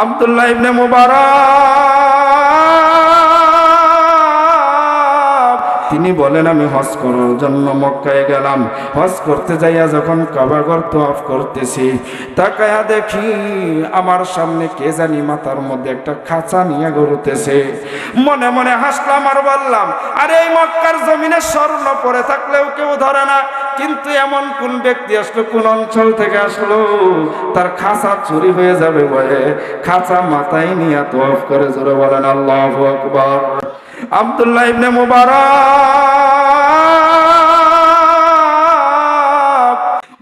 আব্দুল্লাহ ইবনে মুবারক তিনি বলেন, আমি হজ করার জন্য মক্কায় গেলাম। হজ করতে যাইয়া যখন কাবাঘর তওয়াফ করতেছি, তাকায়া দেখি আমার সামনে কে জানি মাথার মধ্যে একটা খাঁচা নিয়ে ঘুরতেছে। মনে মনে হাসলাম আর বললাম, আরে এই মক্কার জমিনে স্বর্ণ পড়ে থাকলেও কেউ ধরে না, কিন্তু এমন কোন ব্যক্তি আসলো, কোন অঞ্চল থেকে আসলো, তার খাঁচা চুরি হয়ে যাবে বলে খাঁচা মাথায় নিয়ে তওয়াফ করে। জোরে বলেন আল্লাহু আকবার। আব্দুল্লাহ ইবনে মুবারক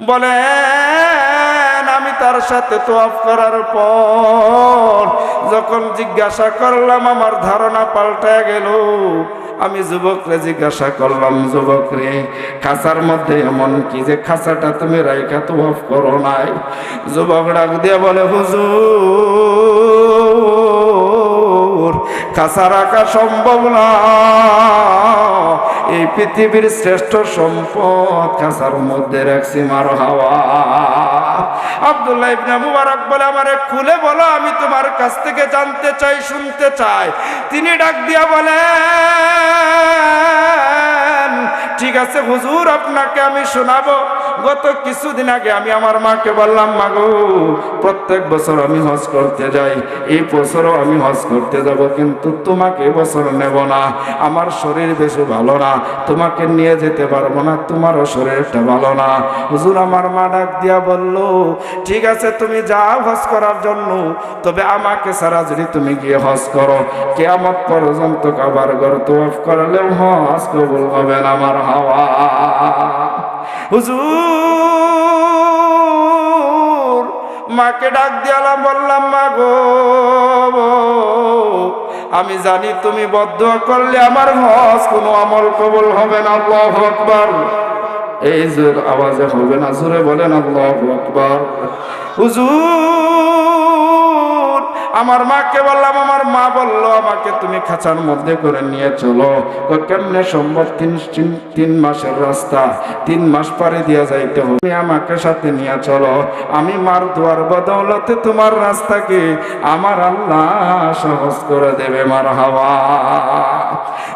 বলেন, আমি তার সাথে তওয়াফ করার পর যখন জিজ্ঞাসা করলাম, আমার ধারণা পাল্টে গেল। আমি যুবকরে জিজ্ঞাসা করলাম, যুবক রে, খাঁচার মধ্যে এমন কি যে খাঁচাটা তুমি রাইখা তওয়াফ করো নাই? যুবক ডাক দিয়ে বলে, হুজুর, খাঁচা রাখা সম্ভব না। এই পৃথিবীর শ্রেষ্ঠ সম্পদ খাঁচার মধ্যে রাখছি। মারহাবা। আব্দুল্লাহ ইবনে মুবারক বলে, আমারে খুলে বলো, আমি তোমার কাছ থেকে জানতে চাই, শুনতে চাই। তিনি ডাক দিয়া বলেন, ঠিক আছে হুজুর, আপনাকে আমি শোনাবো। গত কিছুদিন আগে আমি আমার মাকে বললাম, মা গো, প্রত্যেক বছর আমি হজ করতে যাই, এই বছরও আমি হজ করতে যাব, কিন্তু তোমাকে এবছর নেব না, আমার শরীর বেশি ভালো না, তোমাকে নিয়ে যেতে পারবো না, তোমারও শরীরটা ভালো না। হুজুর, আমার মা ডাক দিয়া বলল, ঠিক আছে তুমি যাও হজ করার জন্য, তবে আমাকে ছাড়া যদি তুমি গিয়ে হজ করো, কিয়ামত পর্যন্ত কাবার ঘর তওয়াফ করলেও হজ কবুল হবে না। আমার হাওয়া। হুজুর, মাকে ডাক দিয়ালাম, বললাম, মা গো, আমি জানি তুমি বদদুয়া করলে আমার হজ কোনো আমল কবুল হবে না। আল্লাহু আকবার। এই জোর আওয়াজে হবে না, জোরে বলেন আল্লাহু আকবার। হুজুর, আমার মাকে বললাম, আমার মা বলল, আমাকে তুমি খাঁচার মধ্যে করে নিয়ে চলো। কেমনে সম্ভব? 3 মাসের রাস্তা, 3 মাস পারে দিয়া যাইতে হবে, আমাকে সাথে নিয়ে চলো। আমি মার দোয়ার বদৌলতে তোমার রাস্তাকে আমার আল্লাহ সহজ করে দেবে। মারহাবা।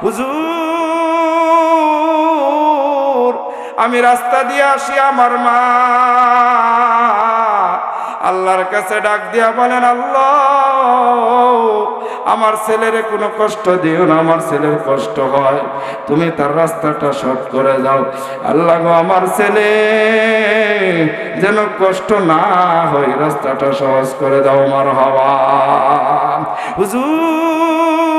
হুজুর, আমি রাস্তা দিয়ে আসি, আমার মা আল্লাহর কাছে ডাক দিয়া বলেন, আল্লাহ, আমার ছেলেরে কোনো কষ্ট দিও না, আমার ছেলের কষ্ট হয়, তুমি তার রাস্তাটা সহজ করে দাও। আল্লাহ গো, আমার ছেলে যেন কষ্ট না হয়, রাস্তাটা সহজ করে দাও। মারহাবা।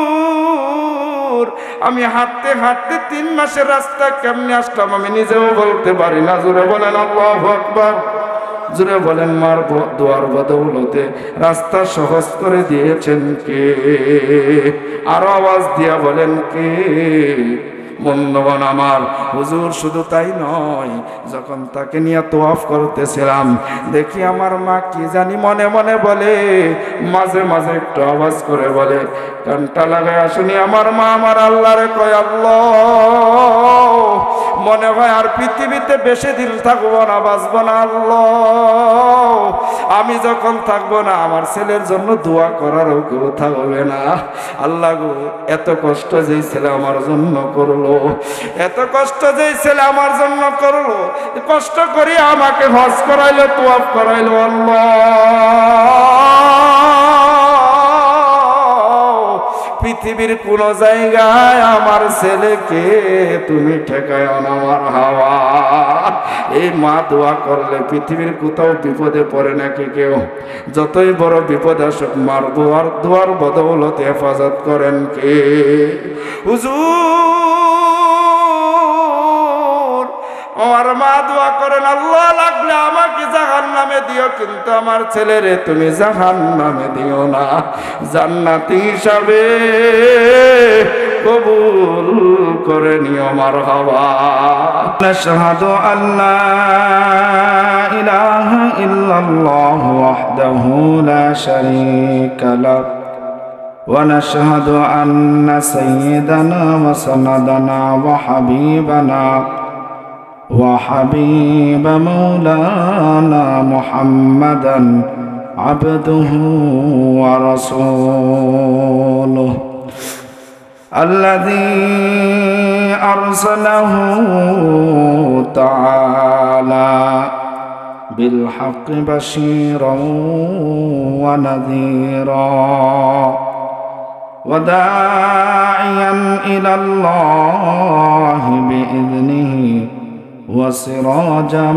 হুজুর, আমি হাঁটতে হাঁটতে 3 মাসের রাস্তা কেমনে আসলাম আমি নিজেও বলতে পারি না। জোরে বলেন আল্লাহু আকবার। জোরে বলেন, মার দোয়ার বদৌলতে রাস্তা সহজ করে দিয়েছেন কে? আরো আওয়াজ দিয়া বলেন, কে? বন্ধুগণ আমার, হুজুর শুধু তাই নয়, যখন তাকে নিয়ে তওয়াফ করতেছিলাম, দেখি আমার মা কি জানি মনে মনে বলে, মাঝে মাঝে একটু আওয়াজ করে বলে, কানটা লাগায় শুনি আমার মা আমার আল্লাহরে কয়, আল্লাহ, মনে হয় আর পৃথিবীতে বেশি দিন থাকবো না, বাঁচবো না। আল্লাহ, আমি যখন থাকবো না, আমার ছেলের জন্য দোয়া করারও কেউ থাকবে না। আল্লাহ গো, এত কষ্ট যেই ছেলে আমার জন্য করলো, এত কষ্ট যেই ছেলে আমার জন্য করলো, কষ্ট করি আমাকে হজ করাইলো, তওয়াফ করাইলো। আল্লাহ, পৃথিবীর কোন জায়গায় আমার ছেলেকে তুমি ঠেকায় না। আমার হাওয়া। এই মা দোয়া করলে পৃথিবীর কোথাও বিপদে পড়ে নাকি কেউ? যতই বড় বিপদ আসুক, মার দোয়ার বদৌলতে হেফাজত করেন কে? হুজুর, আমার মা দোয়া করেন, আল্লাহ লাগলে আমাকে জাহান্নামে দিও, কিন্তু আমার ছেলেরে তুমি জাহান্নামে দিও না, জান্নাতি হিসাবে কবুল করে নিও। মারহাবা। নাশহাদু আল্লা ইলাহা ইল্লাল্লাহু ওয়াহদাহু লা শারীকা লাহ ওয়া নাশহাদু আন্না সাইয়্যিদানা ওয়া সানাদানা ওয়া হাবিবানা وحبيب مولانا محمدا عبده ورسوله الذي أرسله تعالى بالحق بشيرا ونذيرا وداعيا إلى الله بإذنه وسراجا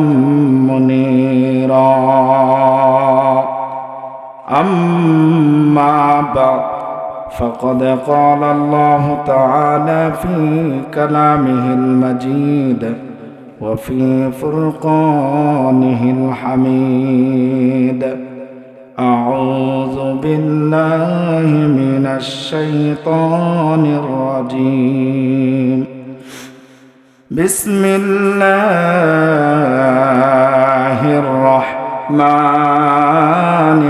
منيرا أما بعد فقد قال الله تعالى في كلامه المجيد وفي فرقانه الحميد أعوذ بالله من الشيطان الرجيم بسم الله الرحمن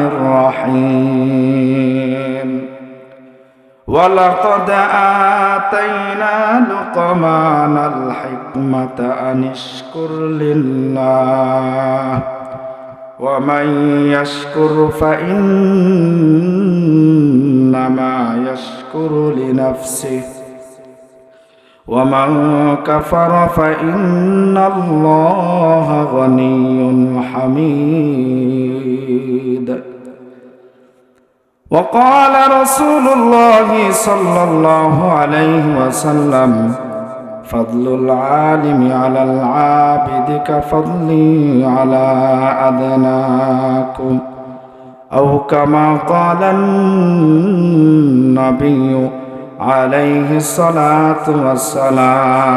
الرحيم ولقد آتينا لقمان الحكمة أن اشكر لله ومن يشكر فإنما يشكر لنفسه ومن كفر فإن الله غني حميد وقال رسول الله صلى الله عليه وسلم فضل العالم على العابد كفضلي على أدناكم أو كما قال النبي عليه الصلاة والسلام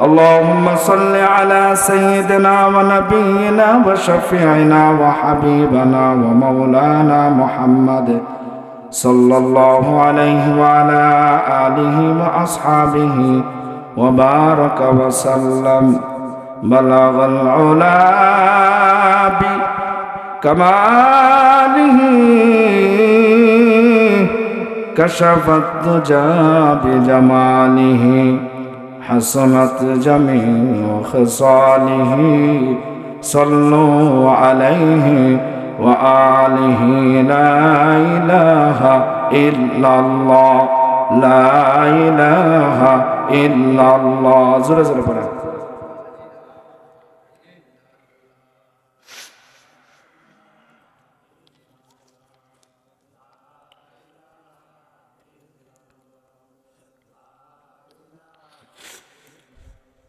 اللهم صل على سيدنا ونبينا وشفيعنا وحبيبنا ومولانا محمد صلى الله عليه وعلى آله وأصحابه وبارك وسلم بلغ العلا بكماله كشف الدجى بجماله حسنت جميع خصاله صلوا عليه وآله لا إله إلا الله لا إله إلا الله زر زر پڑھا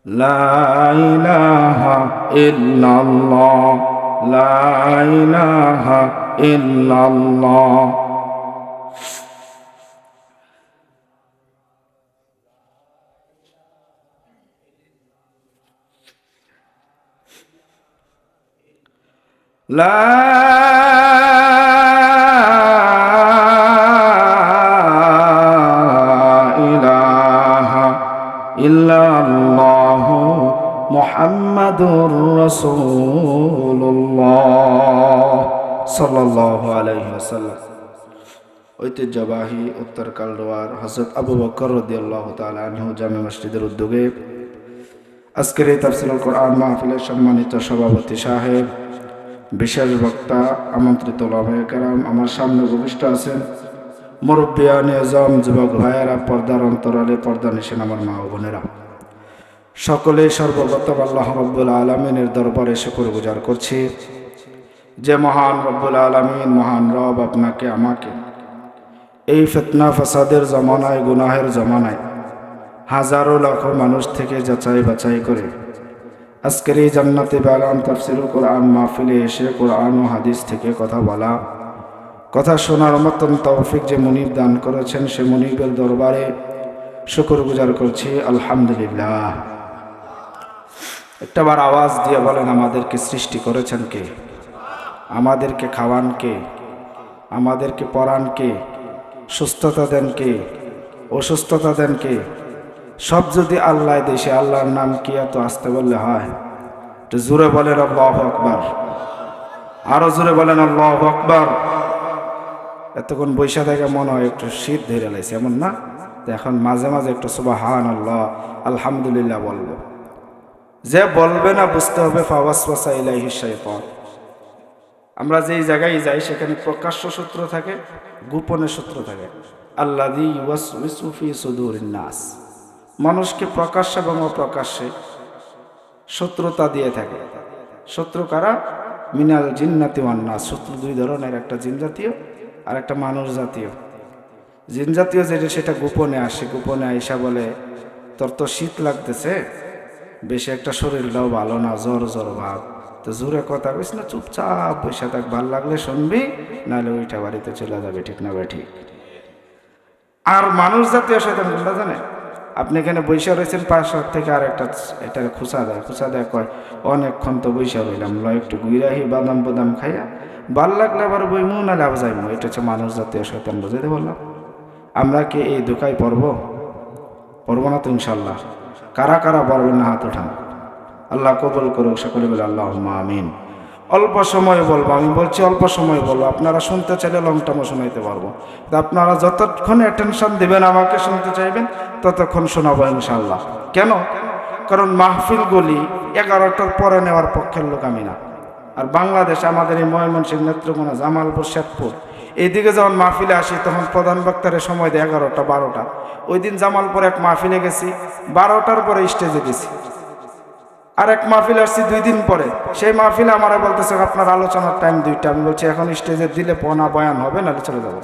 لا إله إلا الله لا إله إلا الله لا إله إلا الله محمد رسول الله صلى الله عليه وسلم ঐতিহ্যবাহী উত্তর কালডোয়ার হযরত আবু বকর রাদিয়াল্লাহু তাআলা আনহু জামে মসজিদের উদ্যোগে আজকের এই তাফসীরুল কোরআন মাহফিলের সম্মানিত সভাপতি সাহেব, বিশেষ বক্তা, আমন্ত্রিত ওলামায়ে কেরাম, আমার সামনে উপবিষ্ট আছেন মুরব্বিয়ান আযম, যুবক ভাইয়েরা, পর্দার অন্তরালে পর্দা নিশেন আমার মা ও বোনেরা, সকলে সর্বপ্রথম আল্লাহ রাব্বুল আলামিনের দরবারে শুকরগুজার করছি যে মহান রব্বুল আলামিন, মহান রব আপনাকে আমাকে এই ফিতনা ফাসাদের জমানায়, গুনাহের জমানায় হাজারো লাখো মানুষ থেকে যাচাই বাছাই করে আজকের এই জান্নাতে বাগান তাফসীরুল কোরআন মাহফিলে এসে কোরআন ও হাদিস থেকে কথা বলা, কথা শোনার মতন তৌফিক যে মুনিব দান করেছেন, সে মুনিবের দরবারে শুকরগুজার করছি আলহামদুলিল্লাহ। একটাবার আওয়াজ দিয়ে বলেন, আমাদেরকে সৃষ্টি করেছেন কে? আমাদেরকে খাওয়ান কে? আমাদেরকে পড়ান কে? সুস্থতা দেন কে? অসুস্থতা দেন কে? সব যদি আল্লাহ দেশে, আল্লাহর নাম কি এত আসতে বললে হয়? একটু জোরে বলেন আল্লাহু আকবার, আরো জোরে বলেন আল্লাহু আকবার। এতক্ষণ বৈশা থেকে মনে হয় একটু শীত ধরে লাইছে, এমন না? এখন মাঝে মাঝে একটু সুবহানাল্লাহ আলহামদুলিল্লাহ বলবো। যে বলবে না বুঝতে হবে ফাওয়াসওয়াসা ইলাইহি শাইতান, আমরা যেই জায়গায় যাই সেখানে প্রকাশ্য সূত্র থাকে, গোপনে সূত্র থাকে। আল্লাযী ইউওয়াসউিসু ফী সুদুরিন নাস, মানুষকে প্রকাশ্য এবং অপ্রকাশ্যে শত্রুতা দিয়ে থাকে। শত্রু কারা? মিনাল জিন্নাতি ওয়ান নাস, শত্রু দুই ধরনের, একটা জিন জাতীয় আর একটা মানুষ জাতীয়। জিন জাতীয় যেটা সেটা গোপনে আসে, গোপনে আইসা বলে তোর তো শীত লাগতেছে, বেশি একটা শরীরটাও ভালো না, জ্বর জ্বর ভাব, তো জোরে কথা কইস না, চুপচাপ বসে থাক, ভাল লাগলে শুনবি, নাহলে ওইটা বাড়িতে চলে যাবে, ঠিক না ভাই? ঠিক। আর মানুষ জাতীয় শয়তান কোনটা জানে? আপনি এখানে বৈশা রয়েছেন, পাশ থেকে আর একটা এটা খুঁচা দেয় কয় অনেকক্ষণ তো বৈশা রইলাম, লয় একটু গুইরাহি বাদাম বাদাম খাইয়া ভাল লাগলে আবার বইমু, নাহলে আবার যাইমু। এটা হচ্ছে মানুষ জাতীয় শয়তান, বুঝতে বললাম। আমরা কি এই দোকায় পড়বো না তো ইনশাল্লাহ? কারা কারা পড়বেন না হাত উঠান। আল্লাহ কবুল করুক, সকলে বলে আল্লাহুম্মা আমিন। অল্প সময় বলবো, আমি বলছি অল্প সময় বলবো, আপনারা শুনতে চাইলে লং টার্মও শোনাইতে পারবো। আপনারা যতক্ষণ অ্যাটেনশন দেবেন, আমাকে শুনতে চাইবেন, ততক্ষণ শোনাবো ইনশাল্লাহ। কেন? কারণ মাহফিলগুলি 11টার পরে নেওয়ার পক্ষের লোক আমি না। আর বাংলাদেশ আমাদের এই ময়মনসিংহ, নেত্রকোনা, জামালপুর, শেরপুর এইদিকে যখন মাহফিলে আসি তখন প্রধান বক্তারে সময় দেয় 11টা 12টা। ওই দিন জামালপুর এক মাহফিলে গেছি, 12টার পরে স্টেজে গেছি। আর এক মাহফিল আসছি 2 দিন পরে, সেই মাহফিলে আমারা বলতেছে আপনার আলোচনার টাইম 2টা। আমি বলছি এখন স্টেজে দিলে পনা বয়ান হবে, নাহলে চলে যাবো।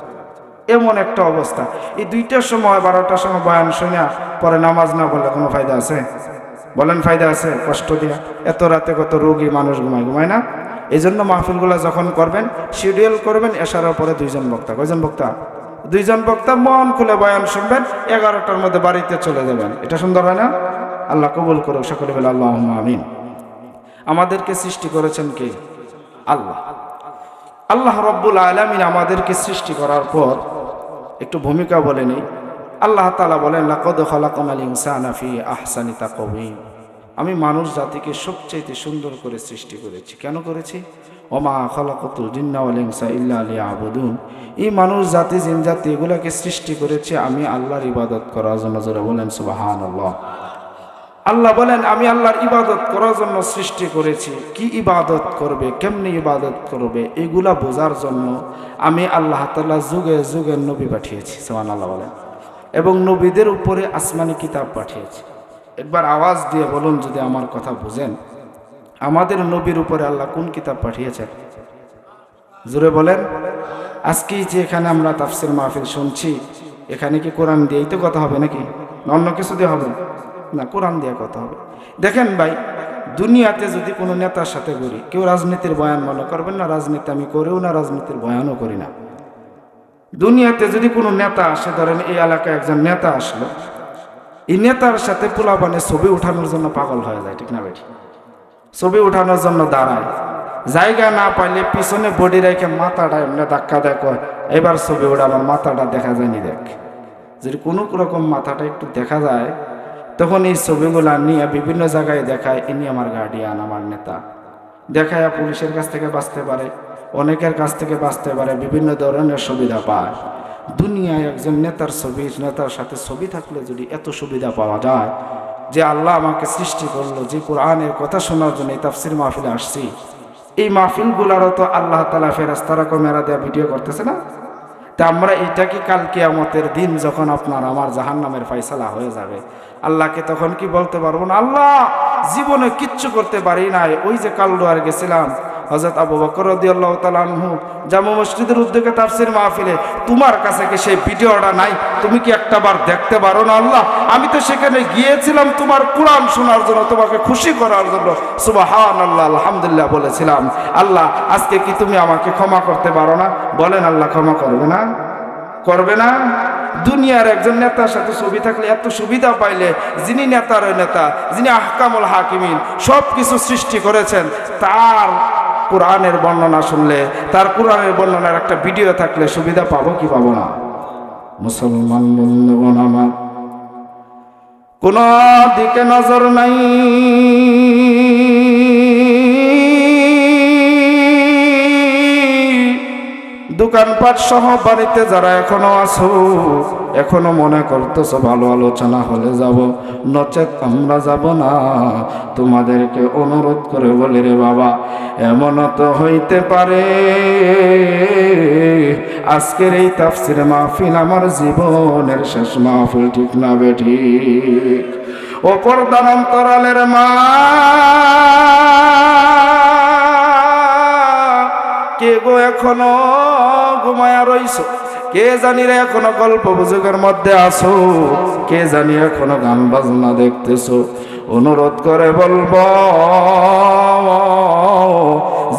এমন একটা অবস্থা। এই 2টার সময় 12টার সময় বয়ান শুনে পরে নামাজ না বললে কোনো ফায়দা আছে? বলেন ফায়দা আছে? কষ্ট দিয়া এত রাতে কত রোগী মানুষ ঘুমায় না? এই জন্য মাহফিলগুলো যখন করবেন শিডিউল করবেন, এশারার পরে 2 জন বক্তা। কয়জন বক্তা? 2 জন বক্তা, মন খুলে বয়ান শুনবেন, 11টার মধ্যে বাড়িতে চলে যাবেন। এটা সুন্দর হয় না? আল্লাহ কবুল করুক, সকলে বলে আল্লাহুম্মা আমিন। আমাদেরকে সৃষ্টি করেছেন কে? আল্লাহ। আল্লাহ রাব্বুল আলামিন আমাদেরকে সৃষ্টি করার পর একটু ভূমিকা বলে নেই। আল্লাহ তাআলা বলেন লাকাদ খালাকনাল ইনসানা ফি আহসানি তাকওয়িম, আমি মানুষ জাতিকে সবচেয়ে সুন্দর করে সৃষ্টি করেছি। কেন করেছি? ওমা খালাকাতুল জিন্না ওয়াল ইনসা ইল্লা লিয়াবুদুন, এই মানুষ জাতি জিন জাতি এগুলাকে সৃষ্টি করেছে আমি আল্লাহর ইবাদত করার জন্য। যারা বলেন সুবহানাল্লাহ। আল্লাহ বলেন আমি আল্লাহর ইবাদত করার জন্য সৃষ্টি করেছি। কি ইবাদত করবে, কেমনি ইবাদত করবে, এগুলা বোঝার জন্য আমি আল্লাহ তাআলা যুগে যুগে নবী পাঠিয়েছি। সুবহানাল্লাহ বলেন। এবং নবীদের উপরে আসমানি কিতাব পাঠিয়েছি। একবার আওয়াজ দিয়ে বলুন যদি আমার কথা বুঝেন, আমাদের নবীর উপরে আল্লাহ কোন কিতাব পাঠিয়েছেন? জোরে বলেন। আজকেই যে এখানে আমরা তাফসীর মাহফিল শুনছি, এখানে কি কোরআন দিয়েই তো কথা হবে নাকি? অন্য কিছু দিয়ে হবে না, কোরআন দিয়ে কথা হবে। দেখেন ভাই, দুনিয়াতে যদি কোনো নেতার সাথে ঘুরি, কেউ রাজনীতির বয়ান মনে করবেন না, রাজনীতি আমি করিও না, রাজনীতির বয়ানও করি না। দুনিয়াতে যদি কোনো নেতা আসে, ধরেন এই এলাকায় একজন নেতা আসলো, এই নেতার সাথে পোলাপানে ছবি উঠানোর জন্য পাগল হয়ে যায়, ঠিক না বেটি? ছবি উঠানোর জন্য দাঁড়ায়, জায়গা না পাইলে পিছনে বডি রেখে মাথাটা এমনি ধাক্কা দেখো, এবার ছবি ওঠা, আমার মাথাটা দেখা যায়নি। দেখ, যদি কোনো রকম মাথাটা একটু দেখা যায়, তখন এই ছবিগুলা নিয়ে বিভিন্ন জায়গায় দেখায়, ইনি আমার গার্ডিয়ান, আমার নেতা। দেখায় পুলিশের কাছ থেকে বাঁচতে পারে, অনেকের কাছ থেকে বাঁচতে পারে, বিভিন্ন ধরনের সুবিধা পায়। দুনিয়ায় একজন নেতার ছবি, নেতার সাথে ছবি থাকলে যদি এত সুবিধা পাওয়া যায়, যে আল্লাহ আমাকে সৃষ্টি করলো, যে কোরআনের কথা শোনার জন্য এই তাফসীর মাহফিলে আসছি, এই মাহফিলগুলারও তো আল্লাহ তাআলা ফেরেশতারা ক্যামেরা দেওয়া ভিডিও করতেছে না? তা আমরা এটা কি কাল কিয়ামতের দিন যখন আপনার আমার জাহান্নামের ফয়সালা হয়ে যাবে, আল্লাহকে তখন কি বলতে পারবো না আল্লাহ জীবনে কিচ্ছু করতে পারি নাই? ওই যে কালডোয়ার গেছিলাম, হযরত আবু বকর রাদিয়াল্লাহু তাআলা আনহু জামে মসজিদের উদ্যোগে তাফসীর মাহফিলে, তোমার কাছে কি সেই ভিডিওটা নাই? তুমি কি একটাবার দেখতে পারো না আল্লাহ? আমি তো সেখানে গিয়েছিলাম তোমার কোরআন শোনার জন্য, তোমাকে খুশি করার জন্য সুবহানাল্লাহ আলহামদুলিল্লাহ বলেছিলাম। আল্লাহ আজকে কি তুমি আমাকে ক্ষমা করতে পারো না? বলেন আল্লাহ ক্ষমা করবে না? করবে না? দুনিয়ার একজন নেতার সাথে ছবি থাকলে এত সুবিধা পাইলে, যিনি নেতার নেতা, যিনি আহকামুল হাকিমিন, সব কিছু সৃষ্টি করেছেন, তার কোরআনের বর্ণনা শুনলে, তার কোরআনের বর্ণনার একটা ভিডিও থাকলে সুবিধা পাবো কি পাবো না? মুসলমান বন্ধুগণ আমার, কোন দিকে নজর নাই, দোকানপাট সহ বাড়িতে যারা এখনো আছো, এখনো মনে করতেছো ভালো আলোচনা হলে যাব, নচেত আমরা যাব না, তোমাদেরকে অনুরোধ করে বলি রে বাবা, এমনও তো হইতে পারে আজকের এই তাফসীর মাহফিল আমার জীবনের শেষ মাহফিল, ঠিক না বেঠিক? ও পর্দার অন্তরালের মা, কে গো এখনো ঘুমায়া রইছো? কে জানি রে এখনো গল্প গুজবের মধ্যে আছো? কে জানি এখনো গান বাজনা দেখতেছো? অনুরোধ করে বলবো,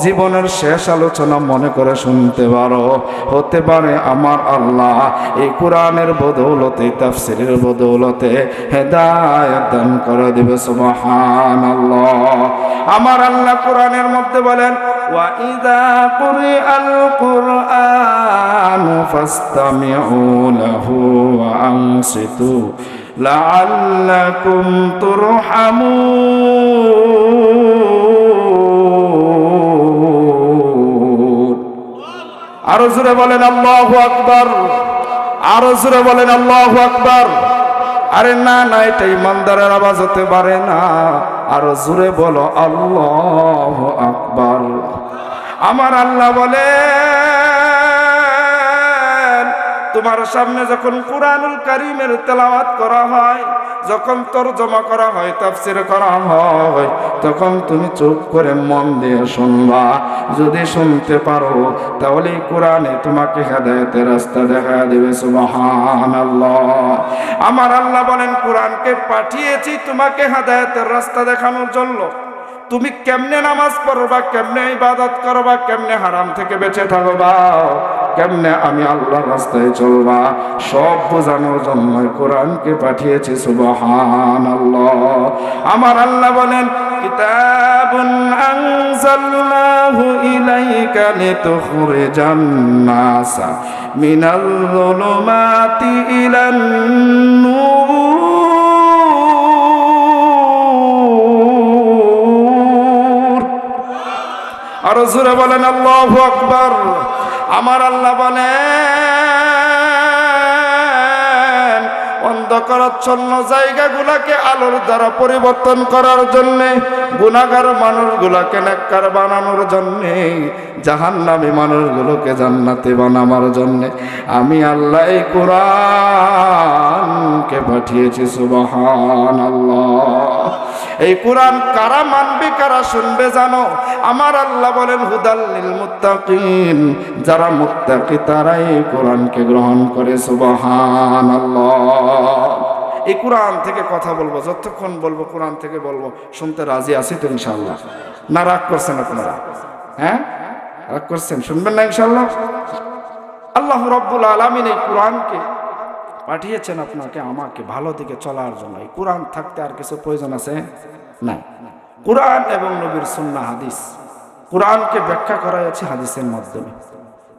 জীবনের শেষ আলোচনা মনে করে শুনতে পারো। হতে পারে আমার আল্লাহ এই কোরআনের বদৌলতে, তাফসীরের বদৌলতে হেদায়েত দান করে দিবে। সুবহানাল্লাহ। আমার আল্লাহ কোরআনের মধ্যে বলেন, ওয়া ইযা কুরিআল কুরআনু ফাসতামিউ লাহু ওয়া আনসিতু লাআল্লাকুম তুরহামুন। আরো জোরে বলেন আল্লাহু আকবার, আরো জোরে বলেন আল্লাহু আকবার। আরে না না, এটা ইমানদারের আওয়াজ হতে পারে না, আরো জোরে বলো আল্লাহু আকবার। আমার আল্লাহ বলেন, তোমার সামনে যখন কুরআনুল কারীমের তেলাওয়াত করা হয়, যখন তরজমা করা হয়, তাফসীর করা হয়, তখন তুমি চুপ করে মন দিয়ে শুনবা। যদি শুনতে পারো তাহলে কোরআনে তোমাকে হেদায়েতের রাস্তা দেখা দেবে। সুবহানাল্লাহ। আমার আল্লাহ বলেন, কোরআনকে পাঠিয়েছি তোমাকে হেদায়েতের রাস্তা দেখানোর জন্য। তুমি কেমনে নামাজ পড়বা, কেমনে ইবাদত করবা, কেমনে হারাম থেকে বেঁচে থাকবা, কেমনে আমি আল্লাহর রাস্তায় চলবা, সব বোঝানোর জন্য কোরআনকে পাঠিয়েছি। সুবহানাল্লাহ। আমার আল্লাহ বলেন, কিতাবুন আনজালনাহু ইলাইকা লিতুখরিজান নাসা মিনাল যুলুমাতি ইলান নূর। আরো জোরে বলেন আল্লাহু আকবার। আমার আল্লাহ বলেন, অন্ধকারাচ্ছন্ন জায়গাগুলোকে আলোর দ্বারা পরিবর্তন করার জন্যে, গুনাহগার মানুষগুলোকে নেককার বানানোর জন্যে, জাহান্নামী মানুষগুলোকে জান্নাতে বানাবার জন্যে আমি আল্লাহ এই কোরআনকে পাঠিয়েছি। সুবহানাল্লাহ। এই কোরআন কারা মানবে, কারা শুনবে জানো? আমার আল্লাহ বলেন, হুদাল লিল মুত্তাকিন, যারা মুত্তাকি তারাই এই কোরআনকে গ্রহণ করে। সুবহানাল্লাহ। এই কোরআন থেকে কথা বলবো, যতক্ষণ বলবো কোরআন থেকে বলবো। শুনতে রাজি আছি তো ইনশাআল্লাহ? না রাগ করছেন আপনারা? হ্যাঁ, রাগ করছেন? শুনবেন না ইনশাআল্লাহ? আল্লাহ রাব্বুল আলামিন এই কোরআনকে পাঠিয়েছেন আপনাকে আমাকে ভালো দিকে চলার জন্য। এই কোরআন থাকতে আর কিছু প্রয়োজন আছে না। কোরআন এবং নবীর সুন্নাহ হাদিস, কোরআনকে ব্যাখ্যা করা হয়েছে হাদিসের মাধ্যমে।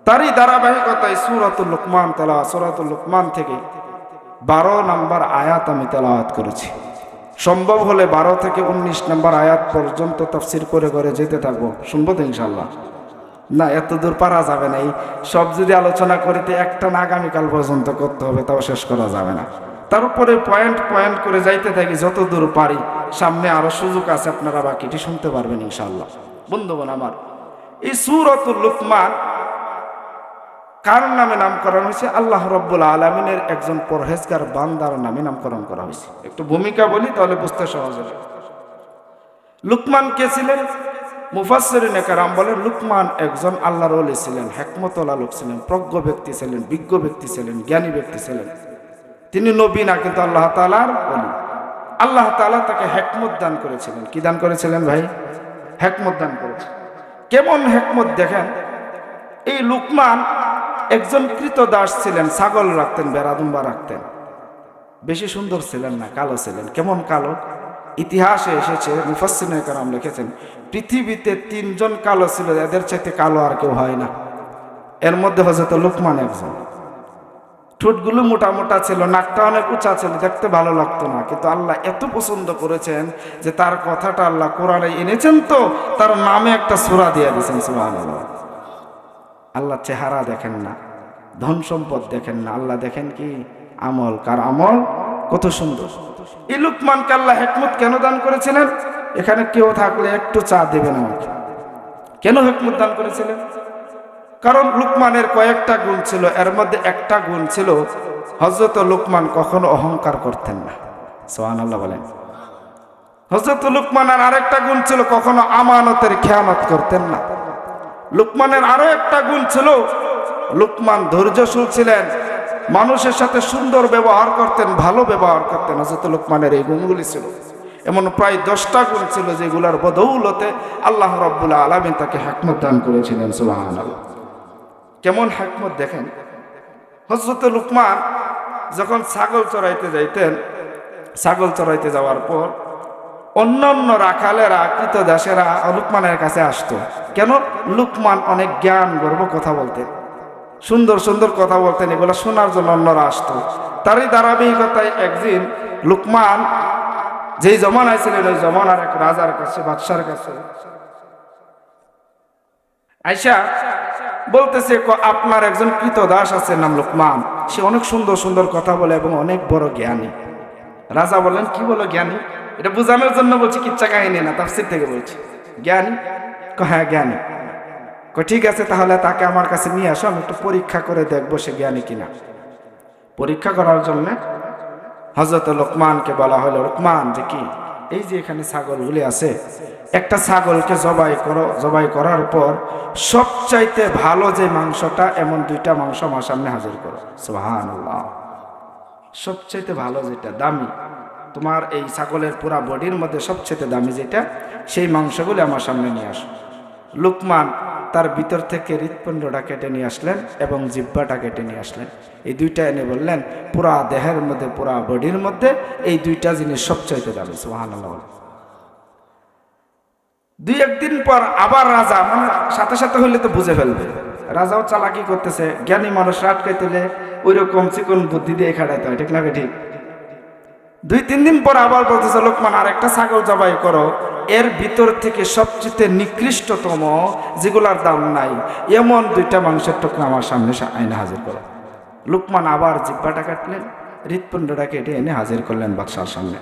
তারই ধারাবাহিকতায় সূরাতুল লুকমান তেলাওয়াত, সূরাতুল লুকমান থেকে 12 নম্বর আয়াত আমি তেলাওয়াত করেছি। সম্ভব হলে 12 থেকে 19 নম্বর আয়াত পর্যন্ত তাফসীর করে করে যেতে থাকবো। শুনবো তো ইনশাআল্লাহ? না, এত দূর পারা যাবে না। এই সব যদি আলোচনা করিতে একটা না আগামীকাল পর্যন্ত করতে হবে, তাও শেষ করা যাবে না। তার উপরে পয়েন্ট পয়েন্ট করে যাইতে থাকি যত দূর পারি। সামনে আরো সুযোগ আছে, আপনারা বাকিটি শুনতে পারবেন ইনশাআল্লাহ। বন্ধুগণ আমার, এই সূরাতুল লুকমান কার নামে নামকরণ হয়েছে? আল্লাহ রাব্বুল আলামিনের একজন পরহেজগার বান্দার নামে নামকরণ করা হয়েছে। একটু ভূমিকা বলি তাহলে বুঝতে সহজ হবে। লুকমান কে ছিলেন? মুফাসসিরিনে কেরাম বলেন, লুকমান একজন আল্লাহর ওলি ছিলেন, হিকমতওয়ালা লোক ছিলেন, প্রজ্ঞ ব্যক্তি ছিলেন, বিজ্ঞ ব্যক্তি ছিলেন, জ্ঞানী ব্যক্তি ছিলেন। তিনি নবী না, কিন্তু আল্লাহ তাআলার ওলি। আল্লাহ তাআলা তাকে হিকমত দান করেছিলেন। কি দান করেছিলেন ভাই? হিকমত দান করেছিলেন। কেমন হিকমত দেখেন। এই লুকমান একজন কৃতদাস ছিলেন, ছাগল রাখতেন, বেড়াদুম্বা রাখতেন। বেশি সুন্দর ছিলেন না, কালো ছিলেন। কেমন কালো? ইতিহাসে এসেছে, মুফাসসিরিনে কেরাম লিখেছেন, পৃথিবীতে 3 জন কালো ছিল, এদের চাইতে কালো আর কেউ হয় না। এর মধ্যে হযরত লুকমান একজন। ঠোঁটগুলো মোটা মোটা ছিল, নাকটা অনেক উঁচা ছিল, দেখতে ভালো লাগতো না, কিন্তু আল্লাহ এত পছন্দ করেছেন যে তার কথাটা আল্লাহ কোরআনে এনেছেন, তো তার নামে একটা সূরা দিয়ে দিয়েছেন। সুবহানাল্লাহ। আল্লাহ চেহারা দেখেন না, ধন সম্পদ দেখেন না, আল্লাহ দেখেন কি আমল, কার আমল কত সুন্দর। এই লুকমানকে আল্লাহ হিকমত কেন দান করেছিলেন? এখানে কেউ থাকলে একটু চা দেবেন আমাকে। কেন হিকমত দান করেছিলেন? কারণ লুকমানের কয়েকটা গুণ ছিল, এর মধ্যে একটা গুণ ছিল হযরত লুকমান কখনো অহংকার করতেন না। সুবহানাল্লাহ বলেন। হযরত লুকমানের আরেকটা গুণ ছিল কখনো আমানতের খেয়ানত করতেন না। লুকমানের আরো একটা গুণ ছিল লুকমান ধৈর্যশীল ছিলেন, মানুষের সাথে সুন্দর ব্যবহার করতেন, ভালো ব্যবহার করতেন। হযরত লুকমানের এই গুণগুলি ছিল। এমন প্রায় 10টা গুণ ছিল যেগুলোর বদৌলতে আল্লাহ রাব্বুল আলামিন তাকে হিকমত দান করেছিলেন। সুবহানাল্লাহ। কেমন হিকমত দেখেন। হযরত লুকমান যখন ছাগল চড়াইতে যাইতেন, ছাগল চড়াইতে যাওয়ার পর অন্যান্য রাখালেরা, কৃতদাসেরা লুকমানের কাছে আসতো। কেন? লুকমান অনেক জ্ঞান গর্ব কথা বলতেন, সুন্দর সুন্দর কথা বলতেন, এগুলো শোনার জন্য অন্যরা আসতো। তারই ধারাবাহিকতায় একদিন লুকমান যেই জমানায় ছিলেন ওই জমানার এক রাজার কাছে, বাদশার কাছে আইসা বলতেছে, আপনার একজন কৃতদাস আছে নাম লুকমান, সে অনেক সুন্দর সুন্দর কথা বলে এবং অনেক বড় জ্ঞানী। রাজা বলেন, কি বলো জ্ঞানী? এটা বোঝানোর জন্য বলছি, কিচ্ছা কাহিনী না, তাফসীর থেকে বলছি। জ্ঞানী? হ্যাঁ জ্ঞানী। ঠিক আছে, তাহলে তাকে আমার কাছে নিয়ে আসো, আমি একটু পরীক্ষা করে দেখবো সে জ্ঞানী কিনা। পরীক্ষা করার জন্য হযরত লুকমানকে বলা হলো, লুকমান যে কি, এই যে এখানে ছাগলগুলি আছে, একটা ছাগলকে জবাই করো, জবাই করার পর সবচাইতে ভালো যে মাংসটা, এমন 2টা মাংস আমার সামনে হাজির করো। সুবহানাল্লাহ। সবচাইতে ভালো যেটা, দামি, তোমার এই ছাগলের পুরা বডির মধ্যে সবচেয়ে দামি যেটা, সেই মাংসগুলি আমার সামনে নিয়ে আসো। লুকমান তার ভিতর থেকে হৃৎপিণ্ডটা কেটে নিয়ে আসলেন এবং জিহ্বাটা কেটে নিয়ে আসলেন। এই 2টা এনে বললেন, পুরা দেহের মধ্যে, পুরা বডির মধ্যে এই 2টা জিনিস সবচাইতে দামি। সুবহানাল্লাহ। 2-1 দিন পর আবার রাজা, মানে সাথে সাথে হইলে তো বুঝে ফেলবে, রাজাও চালাকি করতেছে, জ্ঞানী মানুষ আটকাইতে হলে ওই রকম চিকন বুদ্ধি দিয়ে খাটাইতে হয়, ঠিক না? ঠিক। 2-3 দিন পর আবার বলতেছে, লোকমান আরেকটা ছাগল জবাই করো, এর ভিতর থেকে সবচেয়ে নিকৃষ্টতম, যেগুলার দাম নাই, এমন 2টা মাংসের টুকরা আমার সামনে আইনে হাজির করো। লুকমান আবার জিহ্বাটা কাটলেন, হৃৎপিণ্ডটা কেটে এনে হাজির করলেন বাদশার সামনে।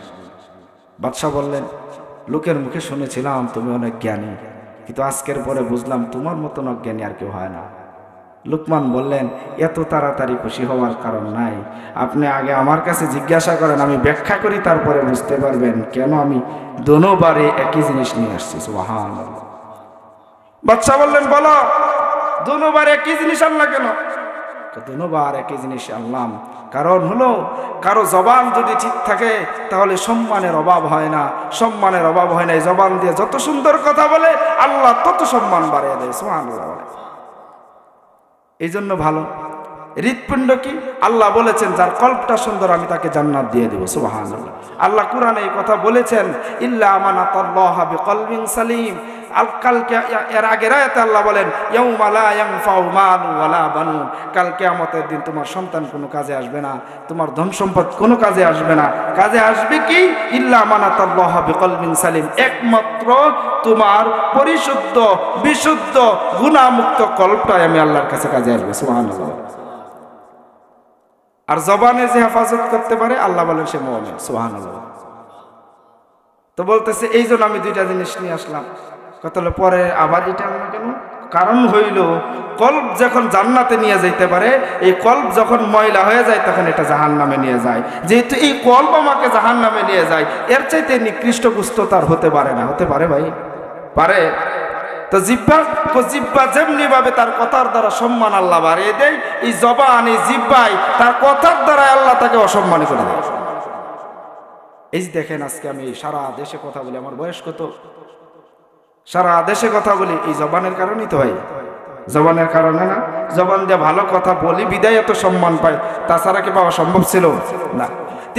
বাদশাহ বললেন, লোকের মুখে শুনেছিলাম তুমি অনেক জ্ঞানী, কিন্তু আজকের পরে বুঝলাম তোমার মতন অজ্ঞানী আর কেউ হয় না। লুকমান বললেন, এত তাড়াতাড়ি খুশি হওয়ার কারণ নাই, আপনি আগে আমার কাছে জিজ্ঞাসা করেন, আমি ব্যাখ্যা করি, তারপরে বুঝতে পারবেন কেন আমি দোনোবারে একই জিনিস নিয়ে আসছি। সুবহানাল্লাহ। বাদশা বললেন, বলো, দোনোবার একই জিনিস আনলা কেন? দোনোবার একই জিনিস আনলাম কারণ হলো, কারো জবান যদি ঠিক থাকে তাহলে সম্মানের অভাব হয় না, সম্মানের অভাব হয় না। এই জবান দিয়ে যত সুন্দর কথা বলে আল্লাহ তত সম্মান বাড়িয়ে দেয়। সুবহানাল্লাহ। এই জন্য ভালো হৃৎপিণ্ড কি, আল্লাহ বলেছেন যার কল্পটা সুন্দর আমি তাকে জান্নাত দিয়ে দেব। সুবহানাল্লাহ। আল্লাহ কোরআনে এই কথা বলেছেন, ইল্লা আমানাতাল্লাহ বিকলবিন সালিম। কালকে এর আগের আয়াতে আল্লাহ বলেন, ইয়াউমা লা ইয়ানফাউ মালু ওয়ালা বানুন। কাল কিয়ামতের দিন তোমার সন্তান কোনো কাজে আসবে না, তোমার ধন সম্পদ কোনো কাজে আসবে না। কাজে আসবে কি? ইল্লা আমানাতাল্লাহ বিকলবিন সালিম, একমাত্র তোমার পরিশুদ্ধ, বিশুদ্ধ, গুনাহমুক্ত কল্পটাই আমি আল্লাহর কাছে কাজে আসবে। সুবহানাল্লাহ। আর জবানে যে হেফাজত করতে পারে আল্লাহ বলেন সে মুমিন। সুবহানাল্লাহ। তো বলতেছে, এই জন্য আমি 2টা জিনিস নিয়ে আসলাম। কত পরে আবার এটা আনলো কেন? কারণ হইল, কল্ব যখন জান্নাতে নিয়ে যাইতে পারে, এই কল্ব যখন ময়লা হয়ে যায় তখন এটা জাহান্নামে নিয়ে যায়। যেহেতু এই কল্ব আমাকে জাহান্নামে নিয়ে যায়, এর চাইতে নিকৃষ্ট বস্তু তার হতে পারে না। হতে পারে ভাই? পারে। তো জিহ্বা যেমনি ভাবে তার কথার দ্বারা সম্মান আল্লাহ বাড়িয়ে দেয়, এই জবান, এই জিহ্বাই তার কথার দ্বারা আল্লাহ তাকে অসম্মানী করে দেয়। এই দেখেন, আজকে আমি সারা দেশে কথা বলি, আমার বয়স কত, সারা দেশে কথা বলি, এই জবানের কারণেই তো ভাই। জবানের কারণে না? জবান দিয়ে ভালো কথা বলি বিদায় এত সম্মান পায়, তাছাড়া কি পাওয়া সম্ভব ছিল না।